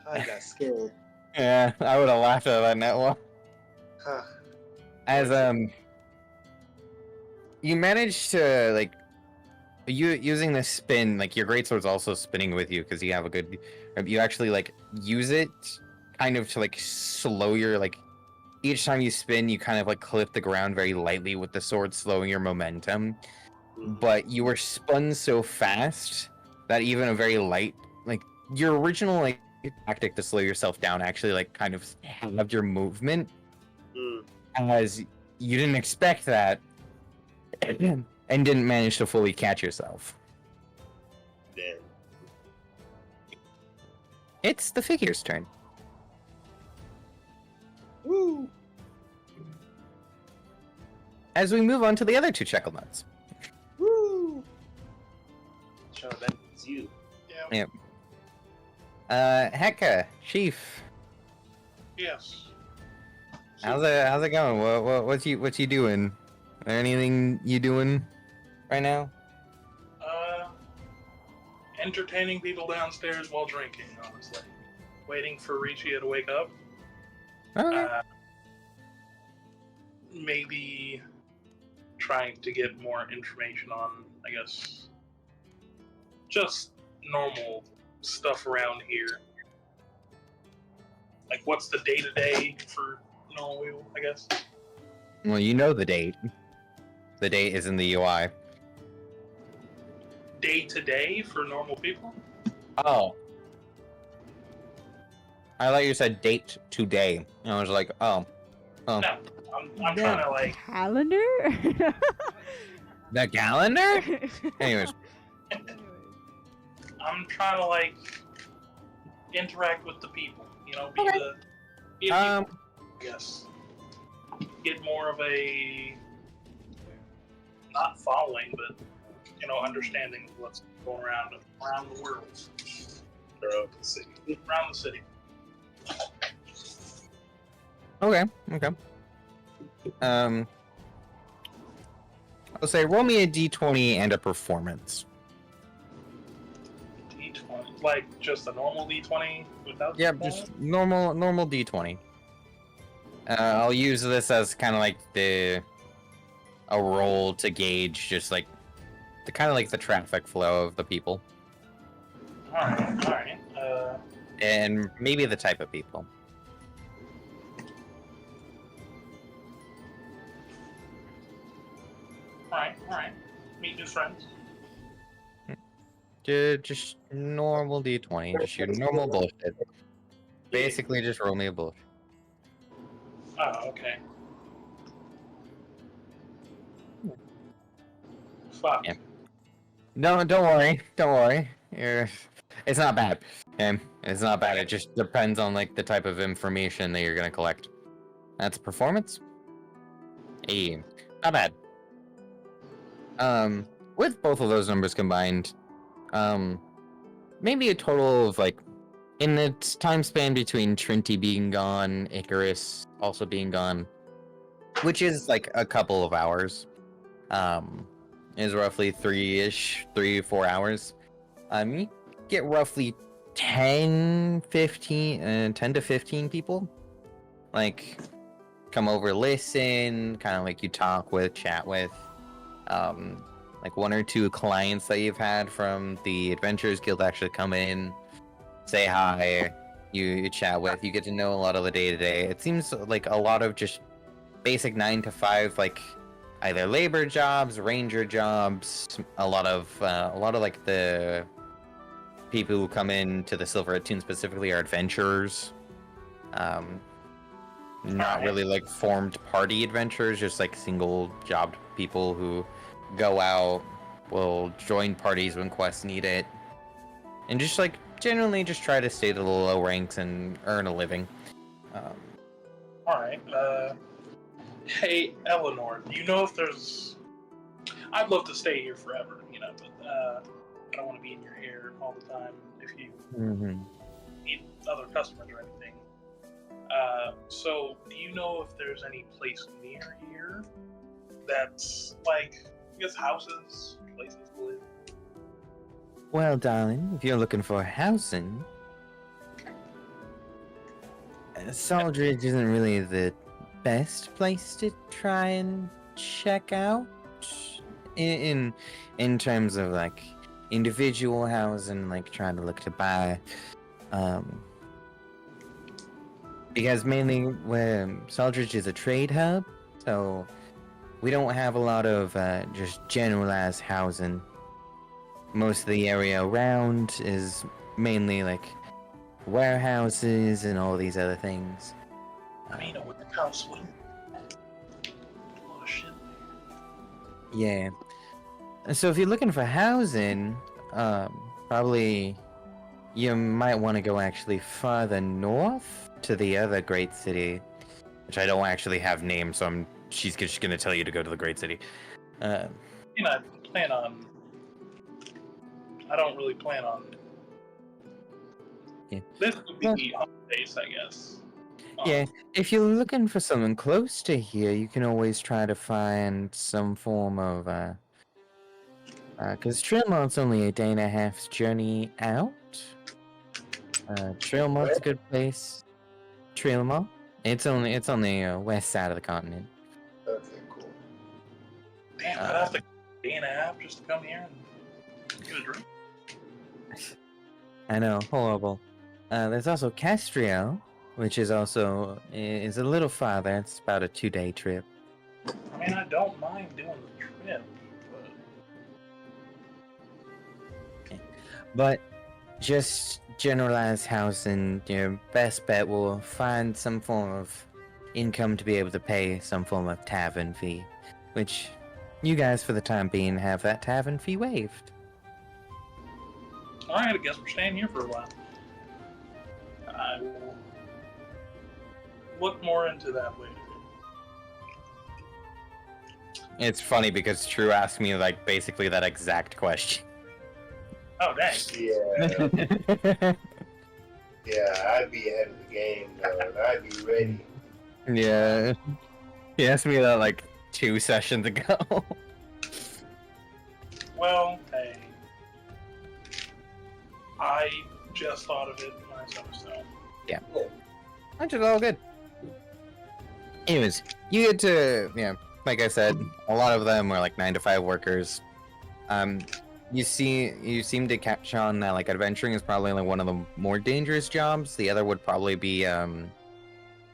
Speaker 5: I got scared.
Speaker 1: Yeah, I would have laughed at that net one.
Speaker 5: Huh.
Speaker 1: As you managed to like using this spin, like your greatsword's also spinning with you because you have a good. You actually like use it kind of to like slow your like. Each time you spin, you kind of like clip the ground very lightly with the sword, slowing your momentum. But you were spun so fast that even a very light, like your original like tactic to slow yourself down actually like kind of halved your movement, as you didn't expect that and didn't manage to fully catch yourself.
Speaker 5: Damn.
Speaker 1: It's the figure's turn.
Speaker 5: Woo!
Speaker 1: As we move on to the other two Checkle Nuts.
Speaker 5: Woo! Sean, that means you.
Speaker 4: Yeah.
Speaker 1: Yep. Hecka, Chief.
Speaker 4: Yes.
Speaker 1: How's it going? What you doing? Is there anything you doing right now?
Speaker 4: Entertaining people downstairs while drinking, honestly. Waiting for Richiya to wake up.
Speaker 1: Okay.
Speaker 4: Maybe trying to get more information on, I guess, just normal stuff around here. Like, what's the day-to-day for Nullwheel, I guess?
Speaker 1: Well, you know the date. The date is in the UI.
Speaker 4: day to day for normal people?
Speaker 1: Oh. I thought you said date today. And I was like, oh.
Speaker 4: No, I'm
Speaker 1: Yeah.
Speaker 4: trying to like.
Speaker 3: Calendar?
Speaker 1: The calendar? Anyways.
Speaker 4: I'm trying to like interact with the people. You know, be
Speaker 1: Okay.
Speaker 4: the.
Speaker 1: Um,
Speaker 4: I guess get more of a not following, but understanding of what's going around the world,
Speaker 5: Around the city.
Speaker 4: around the city.
Speaker 1: okay. I'll say roll me a d20 and a performance.
Speaker 4: D20, like just a normal D20 without.
Speaker 1: Yep,
Speaker 4: the
Speaker 1: just normal d20. I'll use this as kind of like a roll to gauge just like the kind of like the traffic flow of the people.
Speaker 4: All right.
Speaker 1: And maybe the type of people.
Speaker 4: All right. Meet new friends.
Speaker 1: Just normal d20, just your normal bullshit. Basically, just roll me a bullshit.
Speaker 4: Oh, okay. Fuck.
Speaker 1: Yeah. No, don't worry. It's not bad. Okay? It's not bad. It just depends on like the type of information that you're gonna collect. That's performance. Hey, not bad. With both of those numbers combined, maybe a total of like, in the time span between Trinity being gone, Icarus also being gone, which is like a couple of hours, is roughly 3-4 hours. You get roughly 10 to 15 people, like, come over, listen, kind of like you talk with, chat with, like 1 or 2 clients that you've had from the Adventurers Guild actually come in, say hi, you chat with, you get to know a lot of the day-to-day. It seems like a lot of just basic 9 to 5, like either labor jobs, ranger jobs, a lot of like the people who come in to the Silverhead Toon specifically are adventurers. Not really like formed party adventurers, just like single jobbed people who go out, will join parties when quests need it, and just like generally just try to stay to the low ranks and earn a living.
Speaker 4: All right. Hey, Eleanor, do you know if there's? I'd love to stay here forever, but I don't want to be in your hair all the time. If you need other customers or anything. So, do you know if there's any place near here that's like, I guess, houses, places to live?
Speaker 1: Well, darling, if you're looking for housing, Saldridge isn't really the best place to try and check out in terms of like individual housing, like trying to look to buy, because mainly where Saldridge is a trade hub, so we don't have a lot of just generalized housing. Most of the area around is mainly like warehouses and all these other things.
Speaker 4: I mean, a warehouse would a lot of shit there.
Speaker 1: Yeah. So if you're looking for housing, probably you might want to go actually farther north to the other great city, which I don't actually have named, so she's just gonna tell you to go to the great city.
Speaker 4: I don't really plan on.
Speaker 1: Yeah.
Speaker 4: This would be the home base, I guess.
Speaker 1: Yeah, if you're looking for something close to here, you can always try to find some form of, because Trailmont's only a day and a half's journey out. Trailmont's a good place. Trailmont? It's on the west side of the continent.
Speaker 5: Okay, cool.
Speaker 4: Damn, I'd have to a day and a half just to come here and get a drink.
Speaker 1: I know, horrible. There's also Castriel, which is also is a little farther. It's about a 2-day trip.
Speaker 4: I mean, I don't mind doing the trip, but
Speaker 1: But just generalized housing, your best bet will find some form of income to be able to pay some form of tavern fee, which you guys, for the time being, have that tavern fee waived.
Speaker 4: Alright, I guess we're staying here for a while. I will look more into that later.
Speaker 1: It's funny because True asked me like basically that exact question.
Speaker 4: Oh, dang.
Speaker 5: Yeah, yeah, I'd be ahead of the game though, and I'd be ready.
Speaker 1: Yeah, he asked me that like 2 sessions ago.
Speaker 4: Well, hey. I just thought of it myself, so.
Speaker 1: Which is all good. Anyways, you get to, like I said, a lot of them are like 9-to-5 workers. You seem to catch on that like adventuring is probably like one of the more dangerous jobs. The other would probably be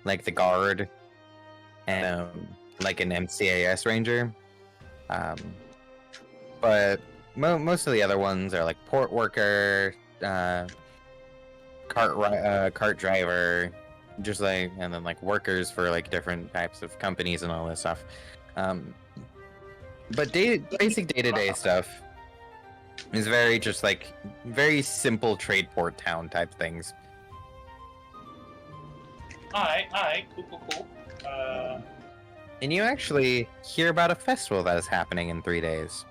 Speaker 1: like the guard and like an MCAS ranger. But most of the other ones are like port worker, cart driver, just like, and then like workers for like different types of companies and all this stuff. But basic day-to-day stuff is very just like very simple trade port town type things.
Speaker 4: Alright, cool.
Speaker 1: And you actually hear about a festival that is happening in 3 days.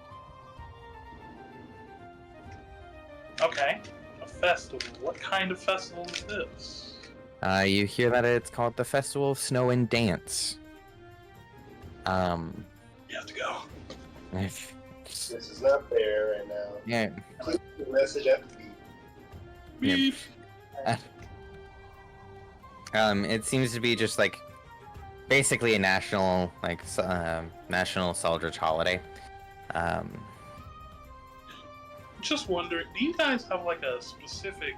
Speaker 4: Okay. A festival. What kind of festival is this?
Speaker 1: You hear that it's called the Festival of Snow and Dance.
Speaker 4: You have to go.
Speaker 5: This is not fair right now.
Speaker 1: Yeah.
Speaker 5: Click the message at the beep.
Speaker 1: Yeah. It seems to be just like basically a national national Saldrich holiday.
Speaker 4: Just wondering, do you guys have like a specific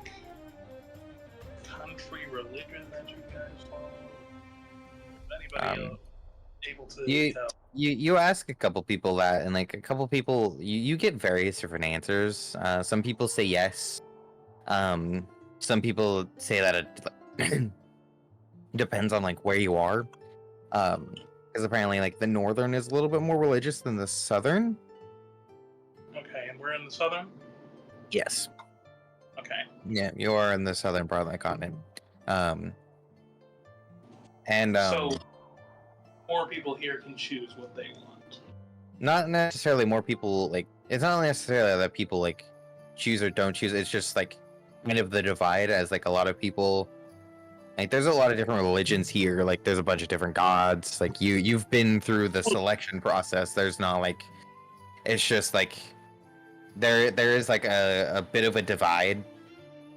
Speaker 4: country religion that you guys follow? Anybody able to tell?
Speaker 1: You ask a couple people that, and like a couple people, you get various different answers. Some people say yes. Some people say that it depends on like where you are. Because apparently like the northern is a little bit more religious than the southern.
Speaker 4: Okay, and we're in the southern?
Speaker 1: Yes.
Speaker 4: Okay.
Speaker 1: Yeah, you are in the southern part of the continent.
Speaker 4: So more people here can choose what they want.
Speaker 1: Not necessarily more people, like, it's not necessarily that people like choose or don't choose. It's just like kind of the divide, as like a lot of people, like there's a lot of different religions here. Like there's a bunch of different gods. Like you've been through the selection process. There's not like, it's just like there is like a bit of a divide.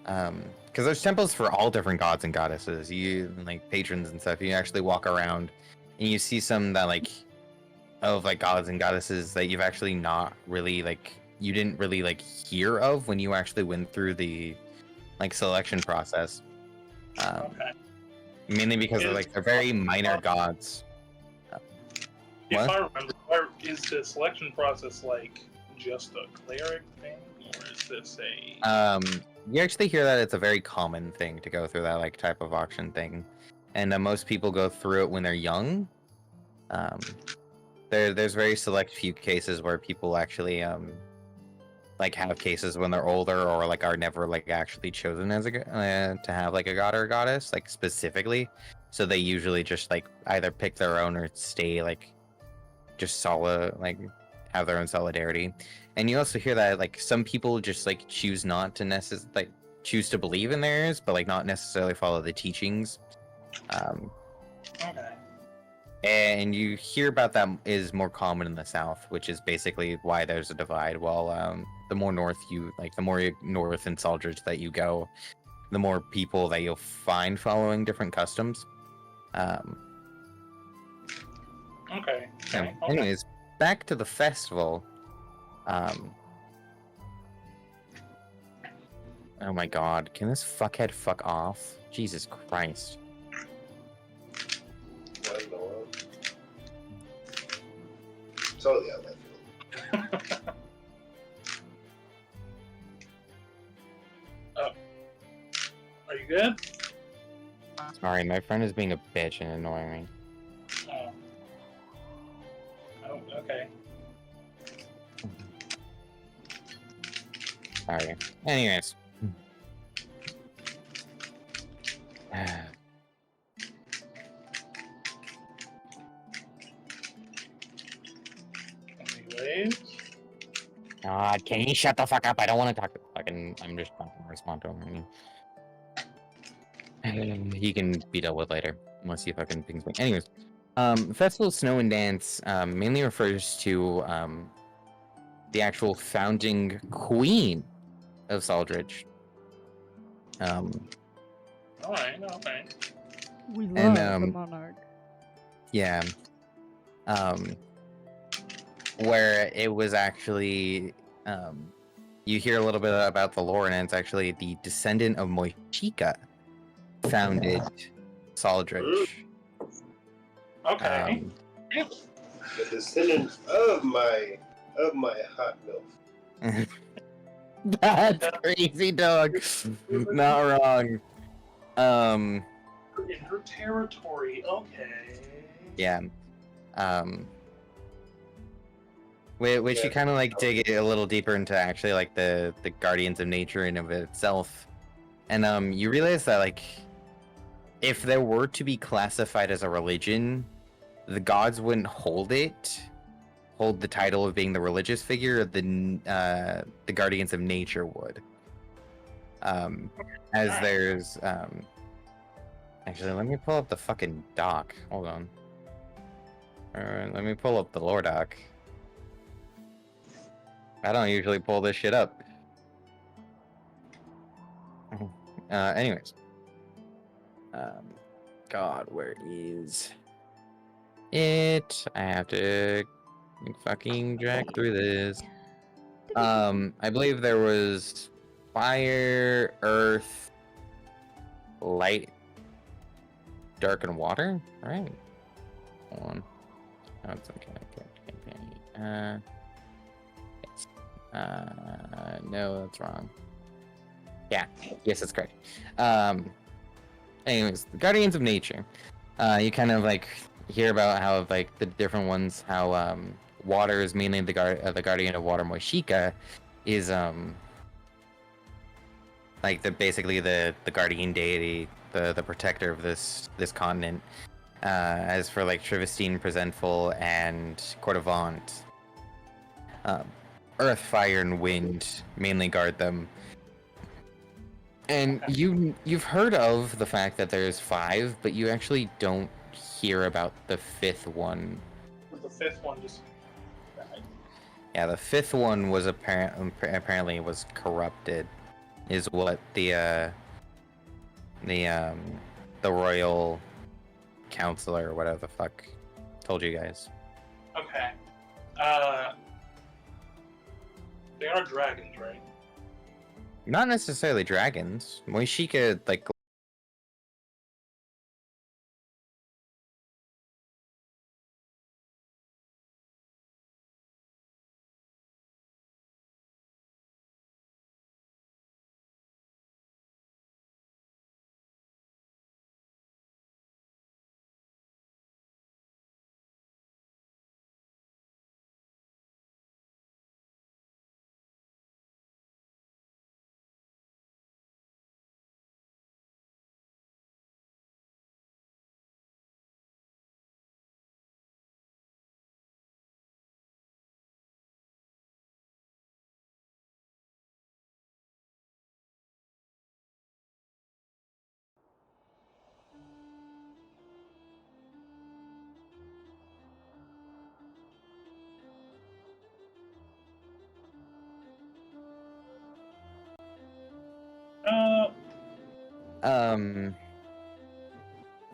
Speaker 1: Because there's temples for all different gods and goddesses. You like patrons and stuff. You actually walk around and you see some that like of like gods and goddesses that you've actually not really like, you didn't really like hear of when you actually went through the like selection process.
Speaker 4: Okay.
Speaker 1: Mainly because they're very minor gods.
Speaker 4: If
Speaker 1: What?
Speaker 4: I remember, is the selection process like just a cleric thing, or is this a?
Speaker 1: You actually hear that it's a very common thing to go through that like type of auction thing, and most people go through it when they're young. There's very select few cases where people actually like have cases when they're older or like are never like actually chosen as a to have like a god or a goddess like specifically. So they usually just like either pick their own or stay like just solid, like have their own solidarity. And you also hear that like some people just like choose not to like choose to believe in theirs, but like not necessarily follow the teachings.
Speaker 4: Okay.
Speaker 1: And you hear about that is more common in the South, which is basically why there's a divide. While the more north the more north in Saldrich that you go, the more people that you'll find following different customs.
Speaker 4: Okay.
Speaker 1: Anyways, back to the festival. Oh my god, can this fuckhead fuck off? Jesus Christ.
Speaker 5: Totally out of left field.
Speaker 4: good?
Speaker 1: Sorry, my friend is being a bitch and annoying me.
Speaker 4: Oh. Oh, okay.
Speaker 1: Sorry. Anyways.
Speaker 4: Anyways.
Speaker 1: God, can you shut the fuck up? I don't want to talk to fucking. I'm just not gonna respond to him. He can be dealt with later, unless he fucking pings me. Anyways, Festival of Snow and Dance mainly refers to the actual founding queen of Saldridge.
Speaker 4: Alright.
Speaker 3: We love
Speaker 1: And,
Speaker 3: the monarch.
Speaker 1: Yeah. Where it was actually, you hear a little bit about the lore, and it's actually the descendant of Moishika founded Saldridge.
Speaker 4: Okay.
Speaker 5: The descendant of my hot milk.
Speaker 1: That's crazy, dog. Not wrong.
Speaker 4: In her territory, okay.
Speaker 1: Yeah. Which you kind of like dig a little deeper into actually like the guardians of nature in of itself, and you realize that like if there were to be classified as a religion, the gods wouldn't hold the title of being the religious figure. The guardians of nature would. As there's actually, let me pull up the fucking doc. Hold on. Let me pull up the lore doc. I don't usually pull this shit up. Anyways. God, where is it? I have to fucking drag through this. I believe there was fire, earth, light, dark, and water, right? Hold on. Oh, it's okay. Yes. No, that's wrong. Yeah, yes, that's correct. Anyways, the Guardians of Nature. You kind of like hear about how like the different ones, how water is mainly the guardian of water. Moishika is like basically the guardian deity, the protector of this continent. As for like Trivestine, Presentful, and Cordovant, earth, fire, and wind mainly guard them. And you've heard of the fact that there's 5, but you actually don't hear about the 5th one.
Speaker 4: The 5th one just died.
Speaker 1: Yeah, the 5th one was apparently was corrupted, is what the royal counselor or whatever the fuck told you guys.
Speaker 4: Okay. They are dragons, right?
Speaker 1: Not necessarily dragons. Moishika like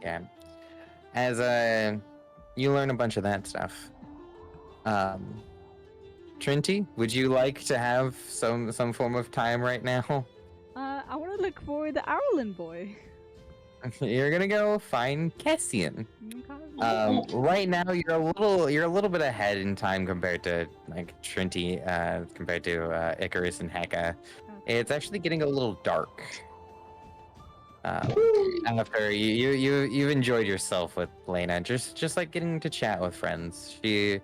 Speaker 1: yeah. As you learn a bunch of that stuff. Trinity, would you like to have some form of time right now?
Speaker 3: I want to look for the Owlin boy.
Speaker 1: You're gonna go find Kessian.
Speaker 3: Okay.
Speaker 1: Right now you're a little bit ahead in time compared to like Trinity, compared to Icarus and Heka. It's actually getting a little dark. After you've enjoyed yourself with Lena, just like getting to chat with friends. She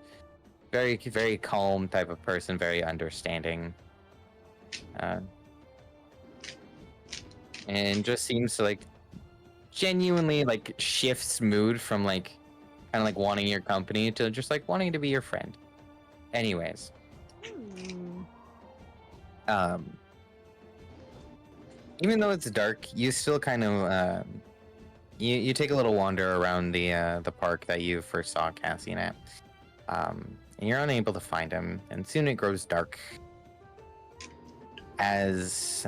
Speaker 1: very calm type of person, very understanding, and just seems to like genuinely like shifts mood from like kind of like wanting your company to just like wanting to be your friend. Anyways, even though it's dark, you still kind of you take a little wander around the park that you first saw Cassian at, and you're unable to find him. And soon it grows dark as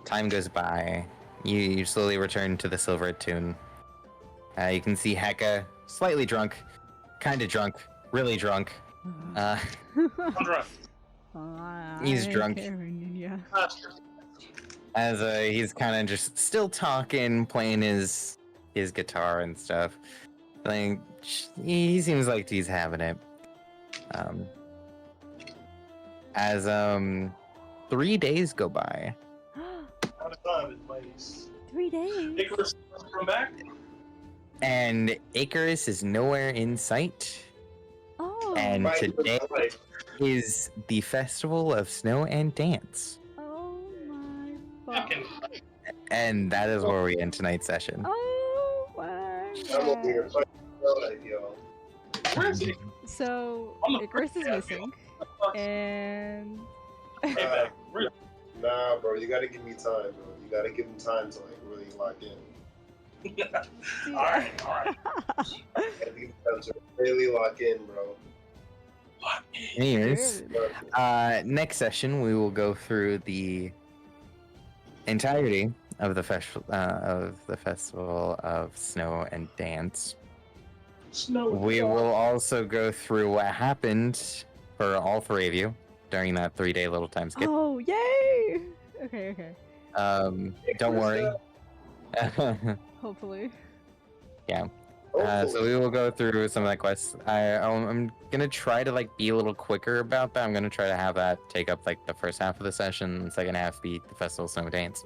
Speaker 1: time goes by. You slowly return to the Silver Tune. You can see Heka slightly drunk, kind of drunk, really drunk.
Speaker 4: I'm drunk.
Speaker 1: He's
Speaker 3: I
Speaker 1: drunk.
Speaker 3: Yeah.
Speaker 1: As he's kind of just still talking, playing his guitar and stuff. Like he seems like he's having it. As 3 days go by,
Speaker 4: Out of time in place.
Speaker 3: 3 days.
Speaker 4: Icarus come back.
Speaker 1: and Icarus is nowhere in sight.
Speaker 3: Oh.
Speaker 1: And today is the Festival of Snow and Dance.
Speaker 3: Oh my
Speaker 4: Fucking
Speaker 3: god.
Speaker 1: And that is where we end tonight's session.
Speaker 3: Oh my
Speaker 5: I'm over here
Speaker 3: god.
Speaker 5: playing life, yo.
Speaker 4: where is he?
Speaker 3: So
Speaker 4: I'm the
Speaker 3: Icarus
Speaker 4: first
Speaker 3: is
Speaker 4: guy,
Speaker 3: missing,
Speaker 4: What the fuck?
Speaker 3: and
Speaker 4: Hey, back. Where-
Speaker 5: Nah, bro, you gotta give me time, bro. You gotta give him time to like really lock in.
Speaker 4: Alright.
Speaker 5: You gotta give him time to really lock in, bro.
Speaker 4: What?
Speaker 1: Anyways,
Speaker 3: Dude.
Speaker 1: next session we will go through the entirety of the Festival of Snow and Dance.
Speaker 4: Snow.
Speaker 1: We will also go through what happened for all three of you during that 3-day little time skip.
Speaker 3: Oh yay! Okay, okay.
Speaker 1: Don't worry.
Speaker 3: Hopefully.
Speaker 1: So we will go through some of that quest. I'm gonna try to like be a little quicker about that. I'm gonna try to have that take up like the first half of the session, and second half be the Festival Snow Dance.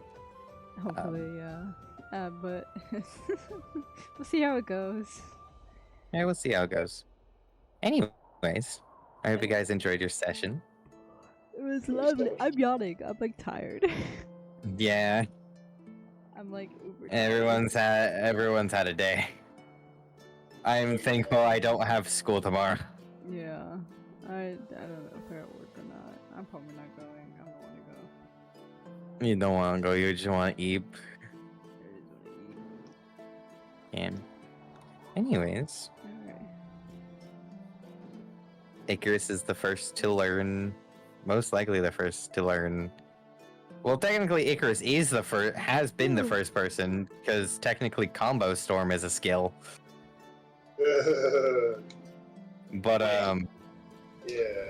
Speaker 3: Hopefully, yeah. But we'll see how it goes.
Speaker 1: Yeah, we'll see how it goes. Anyways, I hope you guys enjoyed your session.
Speaker 3: It was lovely. I'm yawning. I'm like tired.
Speaker 1: Yeah,
Speaker 3: I'm like uber tired.
Speaker 1: everyone's had a day. I'm thankful I don't have school tomorrow.
Speaker 3: Yeah. I don't know if I work or not. I'm probably not going. I don't want to go.
Speaker 1: You don't want to go. You just want to eat.
Speaker 3: I just want to eat.
Speaker 1: And anyways,
Speaker 3: Alright.
Speaker 1: Icarus is the first to learn, most likely the first to learn. Well, technically, Icarus is the first, has been the first person, because technically, Combo Storm is a skill. But
Speaker 5: Yeah.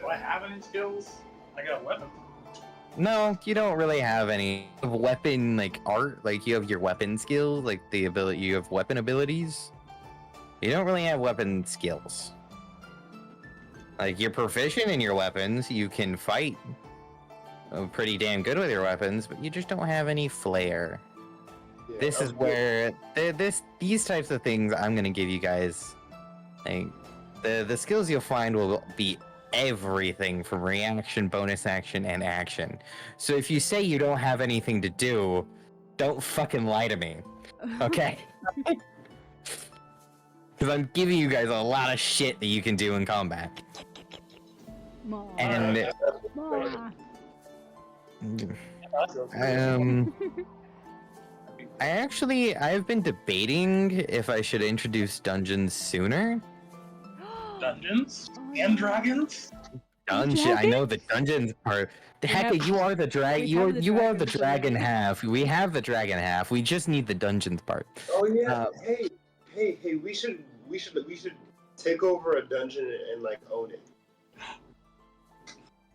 Speaker 4: Do I have any skills? I got a weapon.
Speaker 1: no, you don't really have any weapon like art. Like you have your weapon skills, like the ability you have weapon abilities. You don't really have weapon skills. Like you're proficient in your weapons, you can fight pretty damn good with your weapons, but you just don't have any flair.
Speaker 5: Yeah,
Speaker 1: This is
Speaker 5: I'm
Speaker 1: where these types of things I'm gonna give you guys. Like the skills you'll find will be everything from reaction, bonus action, and action. So if you say you don't have anything to do, don't fucking lie to me, okay? Because I'm giving you guys a lot of shit that you can do in combat.
Speaker 3: Ma.
Speaker 1: And
Speaker 3: Ma.
Speaker 1: I've been debating if I should introduce dungeons sooner.
Speaker 4: Dungeons
Speaker 3: Oh,
Speaker 4: and
Speaker 3: yeah.
Speaker 4: dragons.
Speaker 1: Dungeon, I know the dungeons part. Heck,
Speaker 3: have-
Speaker 1: you are the drag.
Speaker 3: we
Speaker 1: You
Speaker 3: have
Speaker 1: are
Speaker 3: the
Speaker 1: you are the
Speaker 3: dragons
Speaker 1: dragon
Speaker 3: already.
Speaker 1: half. We have the dragon half. We just need the dungeons part.
Speaker 5: Oh yeah.
Speaker 1: Uh,
Speaker 5: Hey, we should take over a dungeon and like own it.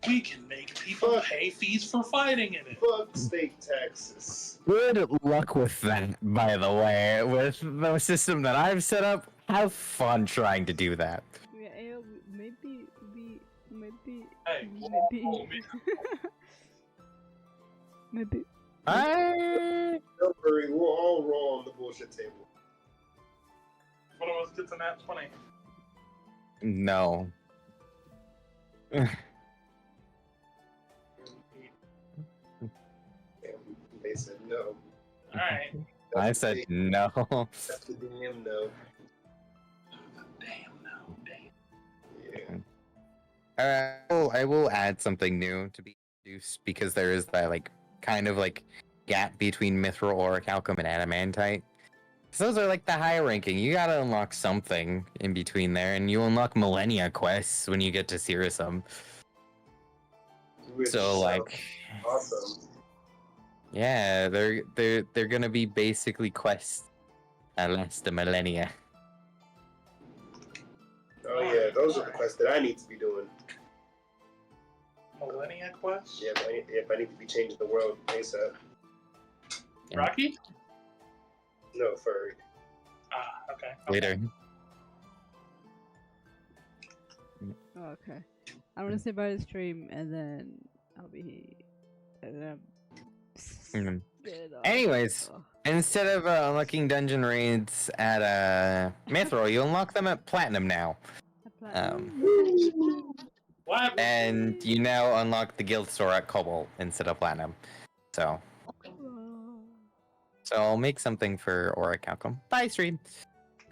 Speaker 4: We can make people pay fees for fighting in it.
Speaker 5: Fuck state taxes.
Speaker 1: Good luck with that, by the way. With the system that I've set up, have fun trying to do that.
Speaker 3: Yeah, maybe
Speaker 4: Hey,
Speaker 3: maybe
Speaker 1: I
Speaker 5: Don't worry, we'll all roll on the bullshit table.
Speaker 4: One of us gets a nat 20.
Speaker 1: no.
Speaker 5: They said no.
Speaker 4: Alright.
Speaker 1: I said no.
Speaker 5: That's the DM no.
Speaker 4: Damn, no, damn.
Speaker 5: Yeah.
Speaker 1: I will add something new to be introduced because there is that like kind of like gap between Mithril, Orichalcum, and Adamantite. So those are like the high ranking. You gotta unlock something in between there, and you unlock Millennia quests when you get to Sirisum.
Speaker 5: Which
Speaker 1: So like,
Speaker 5: awesome.
Speaker 1: yeah, they're gonna be basically quests that last the millennia.
Speaker 5: Oh yeah, those are the quests that I need to be doing.
Speaker 4: Millennia Quest?
Speaker 5: Yeah, if I need to be changing the world ASAP.
Speaker 1: Yeah.
Speaker 4: Rocky?
Speaker 5: No, furry.
Speaker 4: Ah, okay.
Speaker 1: Later.
Speaker 3: Oh, okay. I'm gonna say by the stream and then I'll be. And then
Speaker 1: Mhm.
Speaker 3: get off.
Speaker 1: Anyways, instead of unlocking dungeon raids at Mithril, you unlock them at Platinum now.
Speaker 4: What?
Speaker 1: And you now unlock the guild store at Cobalt instead of Platinum. So I'll make something for Orichalcum. Bye, stream.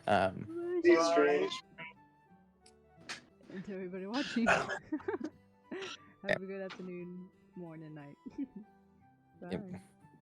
Speaker 5: It's strange.
Speaker 3: And to everybody watching, have a good afternoon, morning, night. Bye.
Speaker 1: Yep.